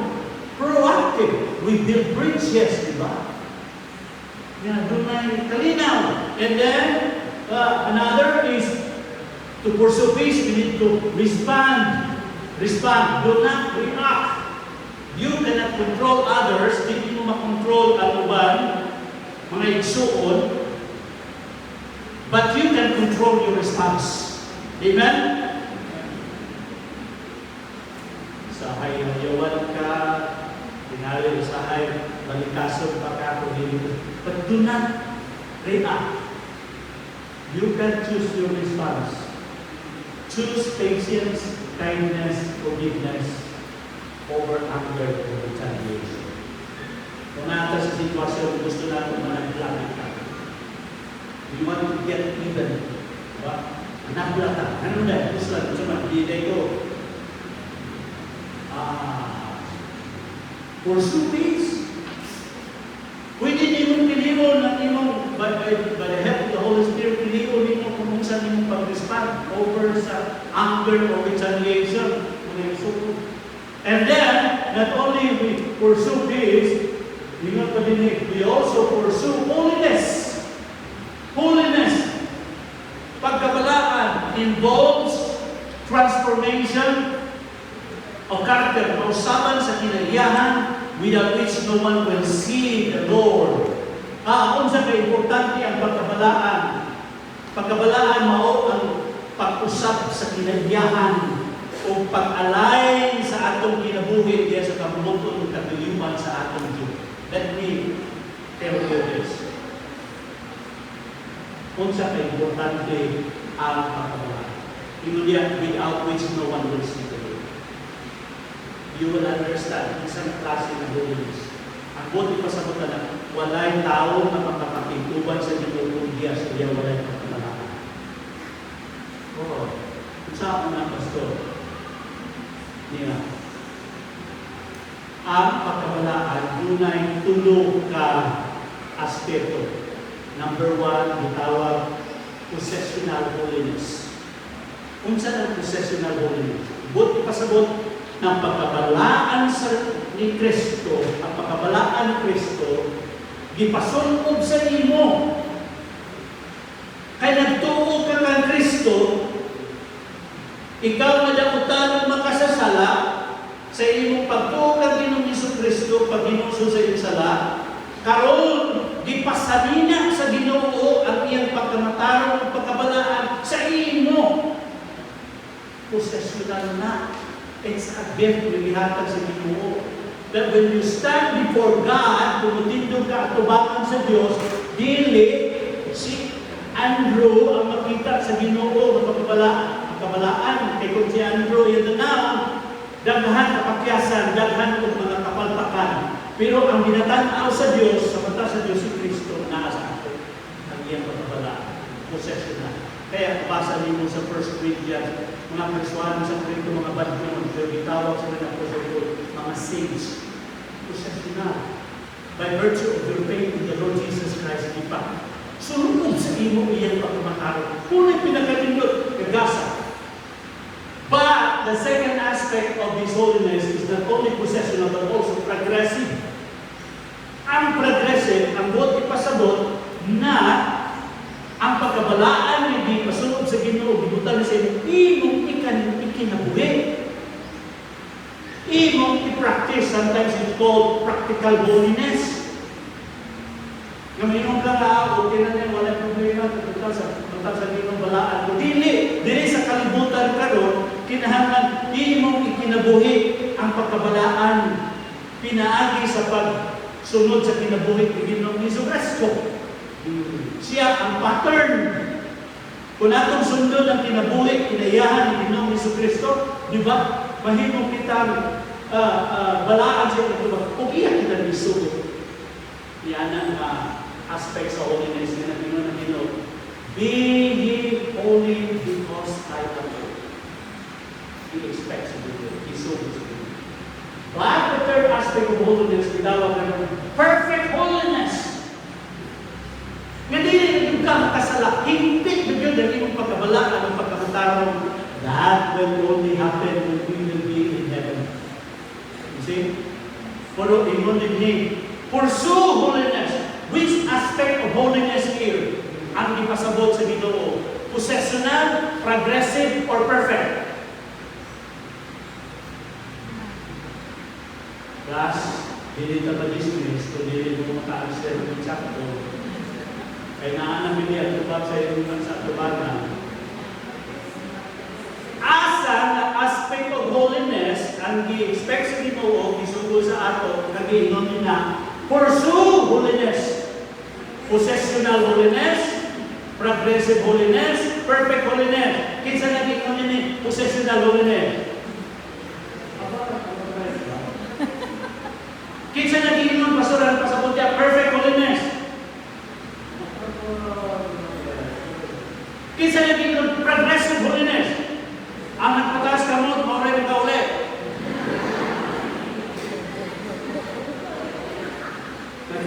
Proactive. We build bridges, di ba? Doon ay kalinaw. And then, another is to pursue peace, we need to respond. Respond. Do not react. You cannot control others. Hindi mo makontrol ang uban, mga igsuon, but you can control your response. Amen? Sahay mayawan ka, tinali sahay, balikason pa ka, but do not react. You can choose your response. Choose patience, kindness, forgiveness over anger or retaliation. Kung nata sa sitwasyon, gusto natin managlamit ka. We want to get even. Diba? Anak lata. Ano na? Islam. Cuma, di ko. Pursue peace. Pwede nimong piliho na nimong, by the help of the Holy Spirit, piliho nimong kung saan nimong pag-respond over sa anger or retaliation. And then, not only we pursue peace, we also pursue holiness. Holiness. Pagkabalaan involves transformation of character, kausaban sa kinaiyahan without which no one will see the Lord. Unsa kay importante ang pagkabalaan. Pagkabalaan mao ang pag-usab sa kinaiyahan o pag-align sa atong kinabuhi diya sa kamuluton ug katuyuan sa atong Dios. Let me tell you this. Unsa kay importante ang pagkabalaan. Inulian without which no one will see the Lord. You will understand isang klase ng holiness. Ang buti pa sa mga na walay tao na makapakituban sa Ginoo diya sa iya walay pagkabalaan. Sa mga pastor niya. Ang pagkabalaan dunay tulo ka aspeto. Number 1, gitawag possessional holiness. Unsa ang possessional holiness? Buti pasabot ng pagkabalaan ni Kristo, ang pagkabalaan ni Kristo, gipasunog sa imo. Kaya nagtuo ka kang Kristo, ikaw na dakutan makasasala sa imong pagtuo kang Ginoong Jesucristo, paghinuso sa iyong sala, karon gipasanina sa Ginoo ang iyang pagkamatarong pagkabalaan sa imo. Possessional na. It's a gift na gihatag sa Ginoo. That when you stand before God, tumutindog ka at tubakan sa Diyos, dili si Andrew ang makita sa Ginoo ng pagkabalaan. Kaya kung si Andrew yung tanaw, daghan kapakyasan, daghan kung mga kapalpakan. Pero ang binatanaw sa Diyos, sa mata sa Diyos si Kristo, naasa ako ang iyang pagkabalaan. Possessional. Kaya basa niyo sa 1 Corinthians, mga Kristuano sa Korinto, mga badyon, pero gitawag sa mga apostol, mga saints. Possessional. By virtue of their faith in the Lord Jesus Christ, di pa. Sunod sa imo iyang pagkamataro. Kung pinakatindot, kagasa. But the second aspect of this holiness is not only possessional but also progressive. Ang progressive, ang buot ipasabot na ang pagkabalaan ni di pasunod sa Ginoo, gibutan sa imong ikinabuhi. Imong i-practice, sometimes it's called practical holiness. Ngayon ka na, okay na niya, walang problema, tutal sa Ginoo balaan. Kung dili sa kalibutan karon, kinahanglan imong ikinabuhi ang pagkabalaan pinaagi sa pagsunod sa kinabuhi ni Ginoong Jesucristo. Siya ang pattern. Kung atong sundod ang kinabuhi, kinaiyahan ni Ginoong Jesucristo, di ba? Mahimong kitang balaan siya ito ba? Kung iya kita nisugot. Yan ang aspect sa holiness na Ginoo. Be ye holy because I am holy. He expects you to be so good. But the third aspect of holiness, tinawag na perfect holiness. Nga dili yung ka makasala, hingpit na yun ang iyong pagkabalaan ng pagkamatarong. That will only happen when we will be in heaven. You see? Pero ingon din pursue holiness. Which aspect of holiness here ang ipasabot sa Ginoo? Possessional, progressive, or perfect? Plus, dili ta ma-dismiss kung dili mo maka-understand ng sakto. Kaya naanang hindi at tubag sa iyong sa tubagan. Asa na aspect of holiness ang gi-expect sa Ginoo, isugo sa ato, nag-iinom nila, pursue holiness. Possessional holiness, progressive holiness, perfect holiness. Kinsa nag-iinom nila possessional holiness? Kinsa nag-iinom pastoral pasabot niya perfect holiness?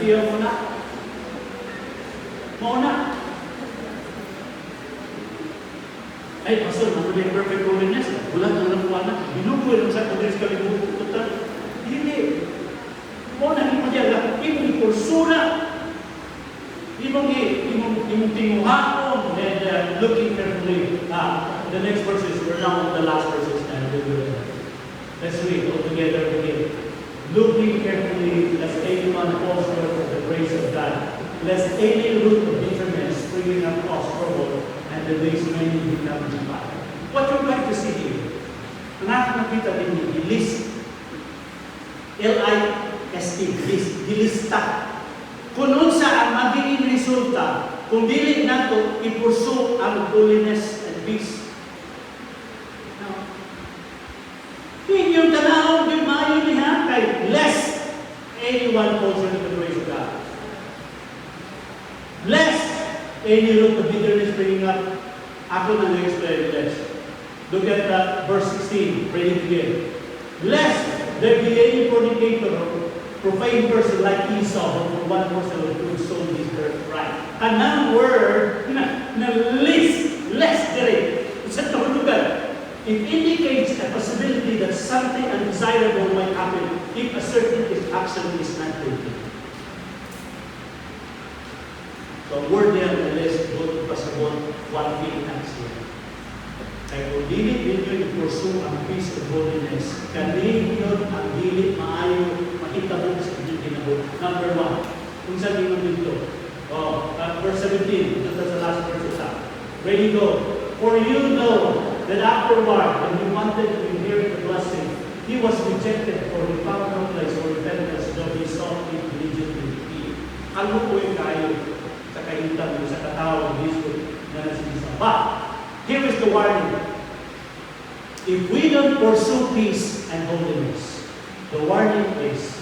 Filosofiya mo na. Mauna. Ay, pastor, naman yung perfect holiness. Bulan ang nakuha na. Binubuhay lang sa kongres kalimutan. Hindi. Mauna, hindi mo diyan lang. Imong ikursura. Imong tinguhaon and looking carefully. The next verses, we're now on the last verses and let's read all together again. Looking carefully, lest anyone fall short of the grace of God, lest any root of bitterness springing up cause trouble, and the ways many become defiled. What you're going to see here, ang aking nakita din ni list. L-I-S-T, list, dilista. Kung unsa ang magiging resulta, kung dili nato ipursu ang holiness and peace. Now, yung tanawang yung maayo niya kay lest anyone falls into the grace of God. Lest any root of bitterness bringing up. Ako na explain lest. Look at verse 16, read it again. Lest there be any fornicator or profane person like Esau, who for one person would sow his birthright. Another word na less direct. Sa lugar, it indicates a possibility that something undesirable might happen if a certain action is not taken. So, word there on the list, both pasabot, one thing action. Kaya kung dili ninyo i-pursue ang peace of holiness, kanin yun ang dili maayo makita mo sa inyong ginabot. Number one, kung saan yun dito? Verse 17, ito sa last verse sa. Ready, go. For you know that afterward, when he wanted to inherit the blessing, he was rejected, for he found no place for repentance, though he sought it diligently. Ano po yung kayo sa kaintan mo, sa katawang Kristo na nasinisa? But, here is the warning. If we don't pursue peace and holiness, the warning is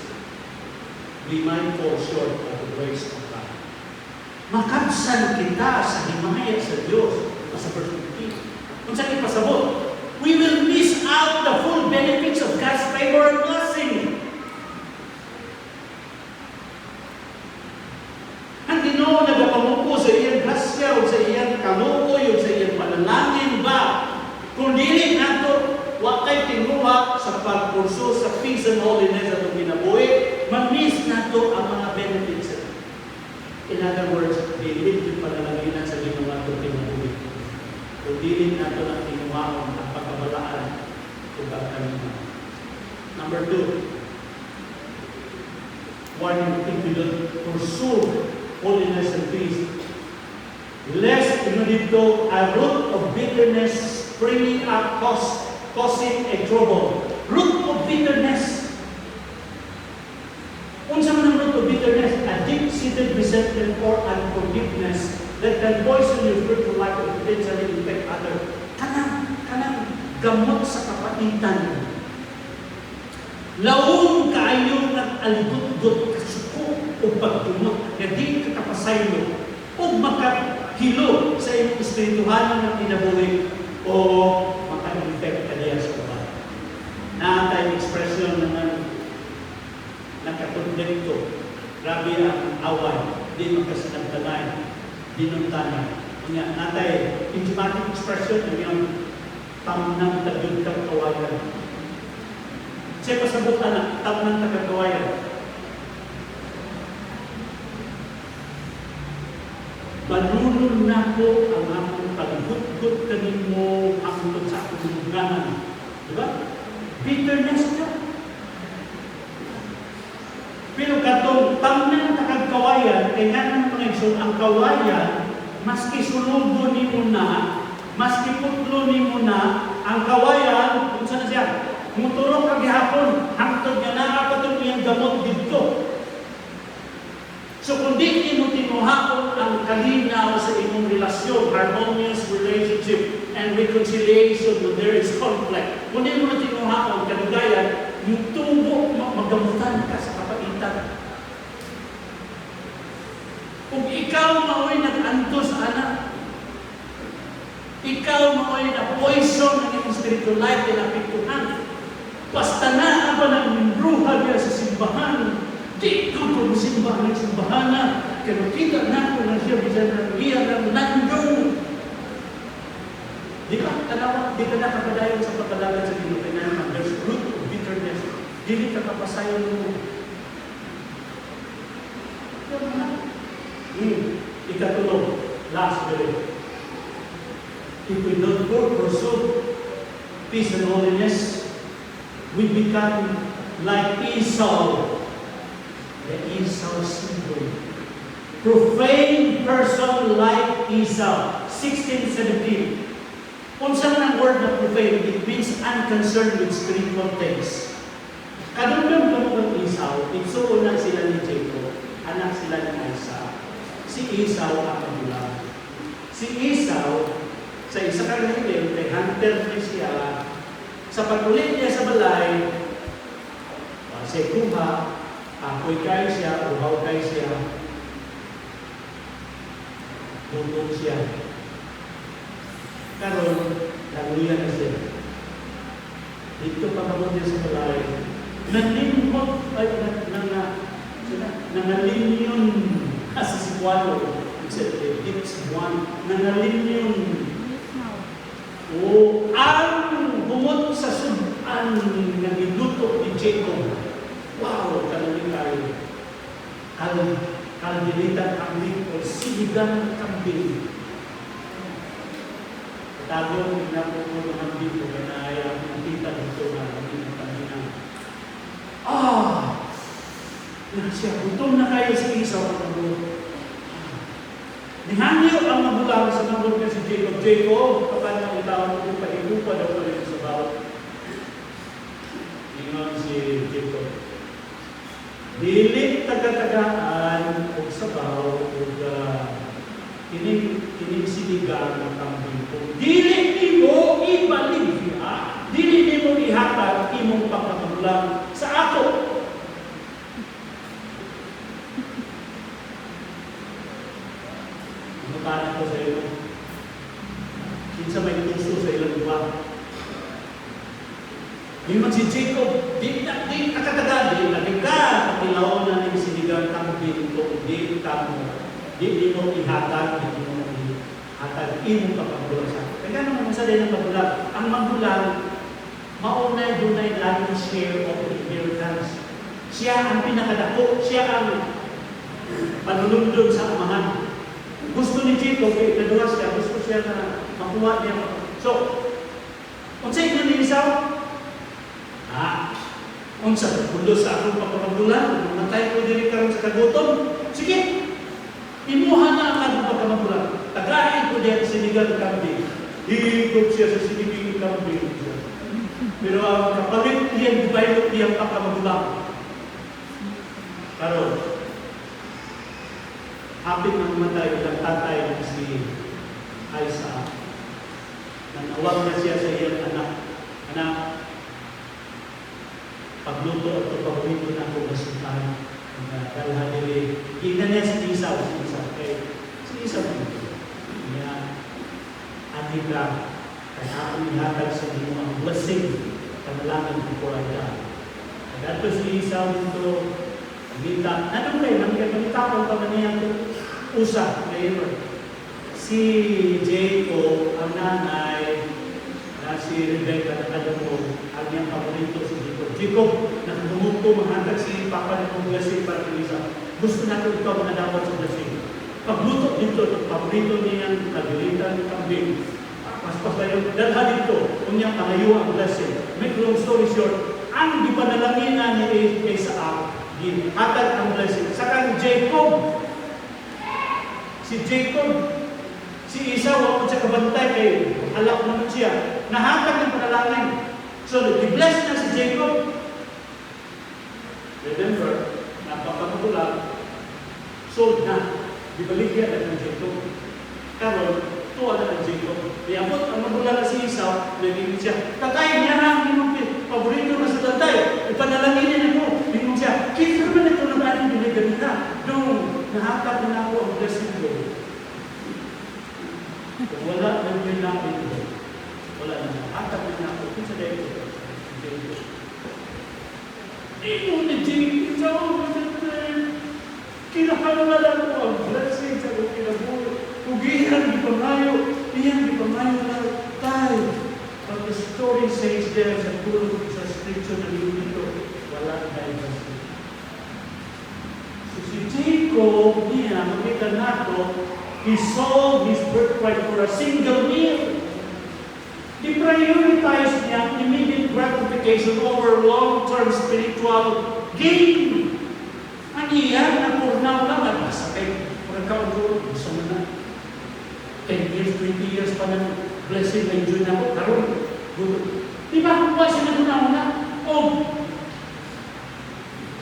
we might fall short of the grace of God. Makabsan kita sa himaya sa Diyos sa perspective. Kung saan ipasabot, we will miss out the full benefits of God's favor and blessing. Ang Ginoo nagapamupo sa iyang grasya o sa iyang kaluoy o sa iyang panalangin ba? Kung dili nato wakay tinuwa sa pagpurso sa peace and holiness at ginabuhi, ma-miss nato ang mga benefits. In other words, dili yung panalangin sa ginawa ito ginabuhi. Kung dili nato ang tinuwaon ang pagkabalaan o pagkakalima. Number 2, warning, if we don't pursue holiness and peace, lest dito a root of bitterness springing up, causing a trouble. Root of bitterness. Unsa man ang root of bitterness? A deep-seated resentment or unforgiveness that can poison your spiritual life and potentially infect others. Kanang gamot sa kapaitan. Laong kaayo ng alidot-dot kasuko o pagtumot na di kakapasaylo o makahilo sa iyong espirituhanan ng kinabuhi o maka-infect ka diya sa kaban. Naantay expression ng nagkakondekto. Grabe ang away. Di magkasinagtanay. Dinuntanan. Kanya natay idiomatic expression ng iyong tamnang tagod kang kawayan. Siya pasabutan na tamnang tagagawayan. Manunod na ko ang among paggut-gut kanin mo ang sa akong hungganan. Diba? Bitterness ka. Pero katong tamnang takagkawayan, kaya nga mga igsoon, ang kawayan, maski sulubo ni mo na, maski putlo ni mo na, ang kawayan, kung saan siya, muturong kagihapon, hangtod nga nakapatong yung gamot dito. So kung di mo tinuhapon ang kalinaw sa imong relasyon, harmonious relationship and reconciliation when there is conflict, kung di mo tinuhapon kadugayan, yung tubo, magamutan ka sa kapaitan. Kung ikaw mao'y nag-antos, anak, ikaw mao'y na-poison ng iyong spiritual life na napiktuhan, basta na ba ng bruha niya sa simbahan, di ko musimba ng simbahana. Kaya makita na ko na siya bisan ng iya ng nandong. Di ka nakapadayon sa pagkalagan sa Pilipinas. There's root of bitterness. Dili ka kapasayon mo. Ikatulog, last day. If we don't pursue peace and holiness, we become like Esau. The Esau syndrome. Profane person like Esau. 16:17. Kung saan ang word na profane, it means unconcerned with spiritual things. Kadang-kadang ng Esau, itsuo na sila ni Jacob, anak sila ni Isaac. Si Esau ang magulang. Si Esau, sa isa kang hiling, kay hunter na siya, sa pag-ulit niya sa balay, siya kuha, apoy kayo siya, uhaw kayo siya, butong siya. Karon, laluyan na siya. Dito pagkabot niya sa balay, nanlimbot, ay, nangalinyon, sa sikwalo, it's one, nangalinyon. O, ang bumot sa sudan ng niluto ni Jacob. Wow, kalaling kayo. Kalbilitan kambing o sinigang kambing. Tagong pinapupo ng kambing ko na ay ang nakita dito na kambing ng kambing. Siya, gutom na kayo sa isaw ng magulang. Nihangyo ang magulang sa magulang niya si Jacob. Jacob, kapag ang tawag mo pa, ilupa daw pa rin sa bawat. Ingon si Jacob. Dili taga-tagaan o sabaw o kining sinigang ng kambing ko. Dili mo ibaligya, dili mo ihatag imong pagkakagulang sa ako. Matahan ko sa iyo. Kinsa may puso sa ilang diwa. Yung si Jacob, di nakatagal, di pakilaw na ng sinigang kambing ko, di mo ihatag, di mo ihatag, imong pagkagulang sa akin. Kaya naman sa din ang magulang. Ang magulang, maunay dunay laging share of inheritance. Siya ang pinakadako, siya ang panunundon sa amahan. Gusto ni Jacob, ikaduwas siya, gusto siya na makuha niya. So, kung sa'yo na ni Esau, unsa kundo sa akong pagkamagulang, matay ko diri karon sa kagutom. Sige, imuha na ang akong pagkamagulang. Tagahin ko diyan sinigang kambing. Higop siya sa sinigang kambing. Pero ang kapalit niya, dibayot niya ang pagkamagulang. Karon, hapit na mamatay ang tatay ng si Isaac. Nanawag na siya sa iyang anak, pagluto at paborito na ako masukan. Dalhan nila, ina niya si Esau. Si Esau dito. Niya, anita, kaya ako nihatag sa inyo ang blessing, panalangin before I die. At si Esau dito, kita, anong kayo, nagkakalitapon pa man niya ito? Usa, ngayon. Si Jacob, ang nanay, na si Rebecca, nakadamo, ang niyang paborito si Jacob. Jacob, nakadumuto, mahandag si Papa na mong blessing para kay Esau. Gusto natin ikaw na dapat sa blessing. Pagluto dito, paborito niyang kagalitan ng kambing. Mas pasayo, dalhan dito, kung niyang pangayo ang blessing. Make long story short, ang ipanalangin ni Isaac, hatag ang blessing. Sakang Jacob, si Esau, ako siya kabantay kay alak naman siya. Nahatag ng panalangin. So, i-bless na si Jacob. Remember, napapamagulang, sold na. Dibaligyan na ng Jacob. Karon, tuwa na ng Jacob. Iabot ang magulang na si Esau, naging siya. Tatay niya ang minupit. Paborito na sa tatay. Ipanalanginin ako. Minun siya, kisa naman ito ng aling biniganita. Doon, nahatag na ako ang blessing ko. Wala na yung namin ito. Wala na. Nahatag na ako. Kung sa dahil ito. Hindi mo na Jacob. Kinahanglan mo ang blessing sa kong kinabuhi. Kung iyang di pangayo na tayo. But the story says there sa tulog sa scripture na dito, wala tayo kasi. So si Jacob niya, makita nato, he sold his birthright for a single meal. He prioritized niya immediate gratification over long-term spiritual gain. Ang iyan na purnaw lang at nasa kay pagkakaunod, gusto mo na 10 years, 20 years pa ng blessing na enjoy na ako, karoon, good. Di ba kung ba siya na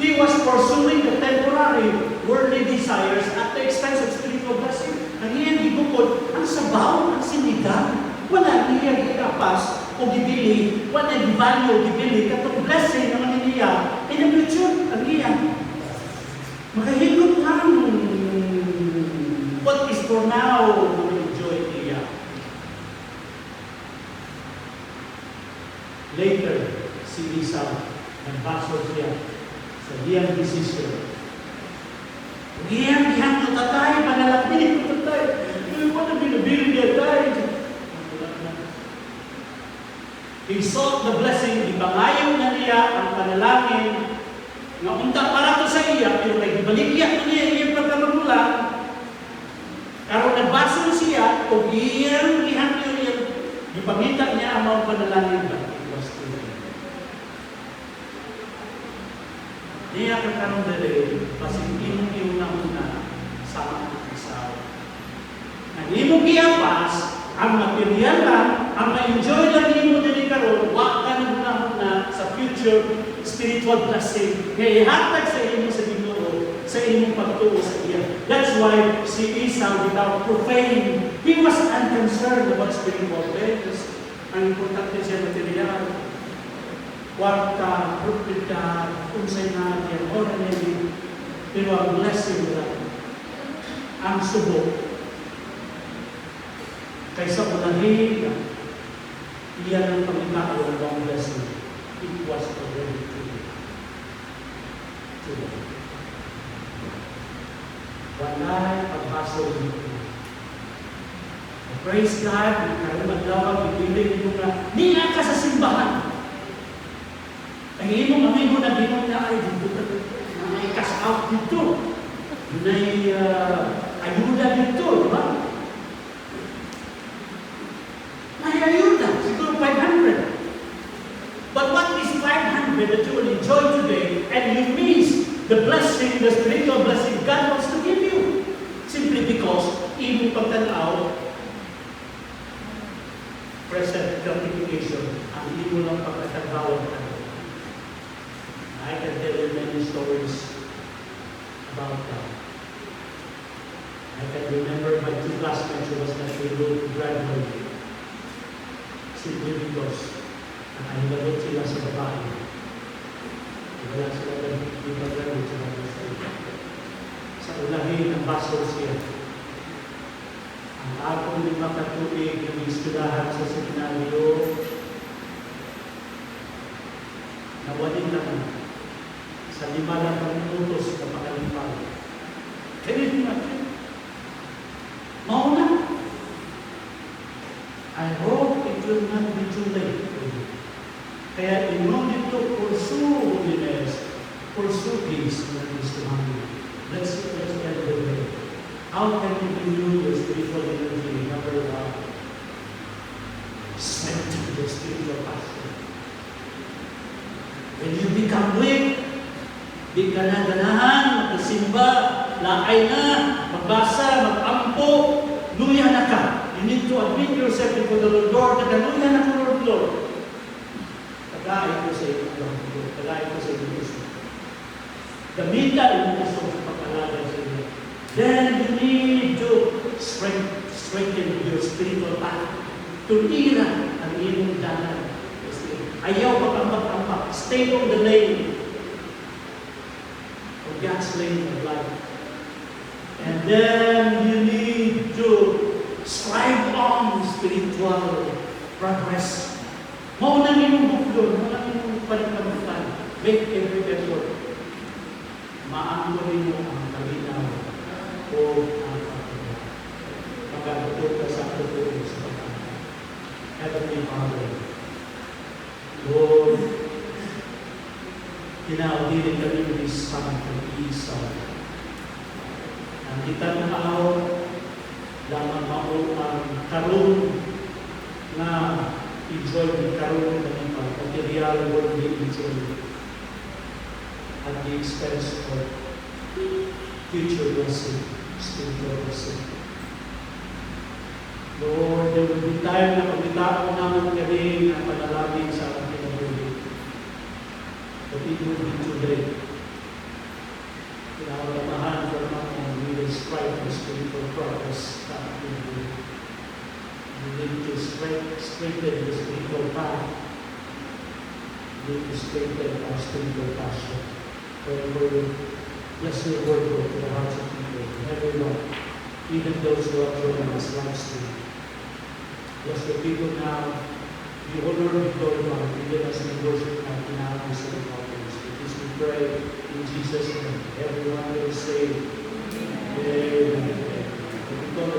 he was pursuing the temporary worldly desires at the expense of spiritual blessing. Ang iyan gibukod, ang sabaw, ang sinigang, wala niya gitapas o gibili, wala di-value o gibili, katong blessing naman niya, in the future, ang iyan. Makahigop nga what is for now, enjoy niya. Later, si Esau, nagbaso siya sa iyang decision. Iyang no tatay, panalapin ko tatay. Ano binabili niya tayo? He sought the blessing, ibangayon na niya ang panalangin nga unta para to sa iya, pero nagbaligya niya iyang pagkamagulang. Karon nagbaso siya, o iyang ihangyo niya, ipamita niya ang mga panalangin ba? Niya kakaroon na rin, pasing imong na una sa mga isaw. Ang imong iyapas, ang material lang, ang ma-enjoy lang imo din karon, wak ka na sa future spiritual blessing. Kaya ihatag sa imo sa Ginoo, sa imong pagtuo sa iya. That's why si Esau, without profane, he was unconcerned about spiritual blessings. Ang importante siya material. Kwarta, propriedad, unsay natin, ordinary, pero ang blessing lang, ang subok. Kaysa unahin, iyan ang pagkakaroon ng blessing. It was already true. Walay pagbaso dito. Praise God, nagkaroon magdawag, ipilig mo na, niya ka sa simbahan. Ang imong amigo na ginong na ay dito na may cash out dito. May ayuda dito, di ba? May ayuda, siguro 500. But what is 500 that you will enjoy today and you miss the blessing, the spiritual blessing God wants to give you? Simply because imong pagtanaw, present gratification, ang imo lang pagkatagawad ka. I can tell you many stories about that. I can remember my two classmates who was not able to graduate simply because nakahilagot sila sa babae. Wala sila graduate sila sa ulahin ng baso siya. Ang akong 5 katuig yung iskulahan sa seminaryo, nawanin lang sa 5 lang minutos na makalimutan. Ganyan natin. Mauna. I hope it will not be too late for you. Kaya in order to pursue holiness, pursue peace in this commandment. Let's end the way. How can you renew your spiritual energy? Number 1, strengthen your spiritual passion. When you become weak, di ka na ganahan, magsimba, laay na, magbasa, mag-ampo, luya na ka. You need to admit yourself before the Lord, nagaluya na ko, Lord. Tagaay ko sa iyo, Lord. Tagaay ko sa iyo, Lord. Gamitan mo gusto sa pag-alaga sa iyo. Then you need to strengthen your spiritual path. Tunira ang iyong danan. Ayaw pag-ambak-ambak. Stay on the lane. God's lane of life. And then you need to strive on spiritual progress. Mauna niyong buklo, mauna niyong palipamutan. Make every effort. maangko ninyo ang kalinaw o ang pagkakita. Magkakatot ka sa pagkakita sa pagkakita. Heavenly Father, Lord, tinaudilin kami ng isang pag-iisa. Ang kita ng maaw, lamang mao ang karoon na enjoy ng karoon ng material worldly enjoy at the expense of future blessing, spiritual blessing. Lord, there will be time na pagkitao naman kami ang panalangin sa ating kinabuhi. But it will be too late. Pinakamahan for nothing, we will strive for spiritual progress sa ating kinabuhi. We need to strengthen the spiritual path. We need to strengthen our spiritual passion. Lord, bless your word, Lord, to the hearts of people, everyone, even those who are joining us live stream. Bless the people now. Be honored, be glorified, even as we worship and now we say, this we pray in Jesus' name. Everyone will say,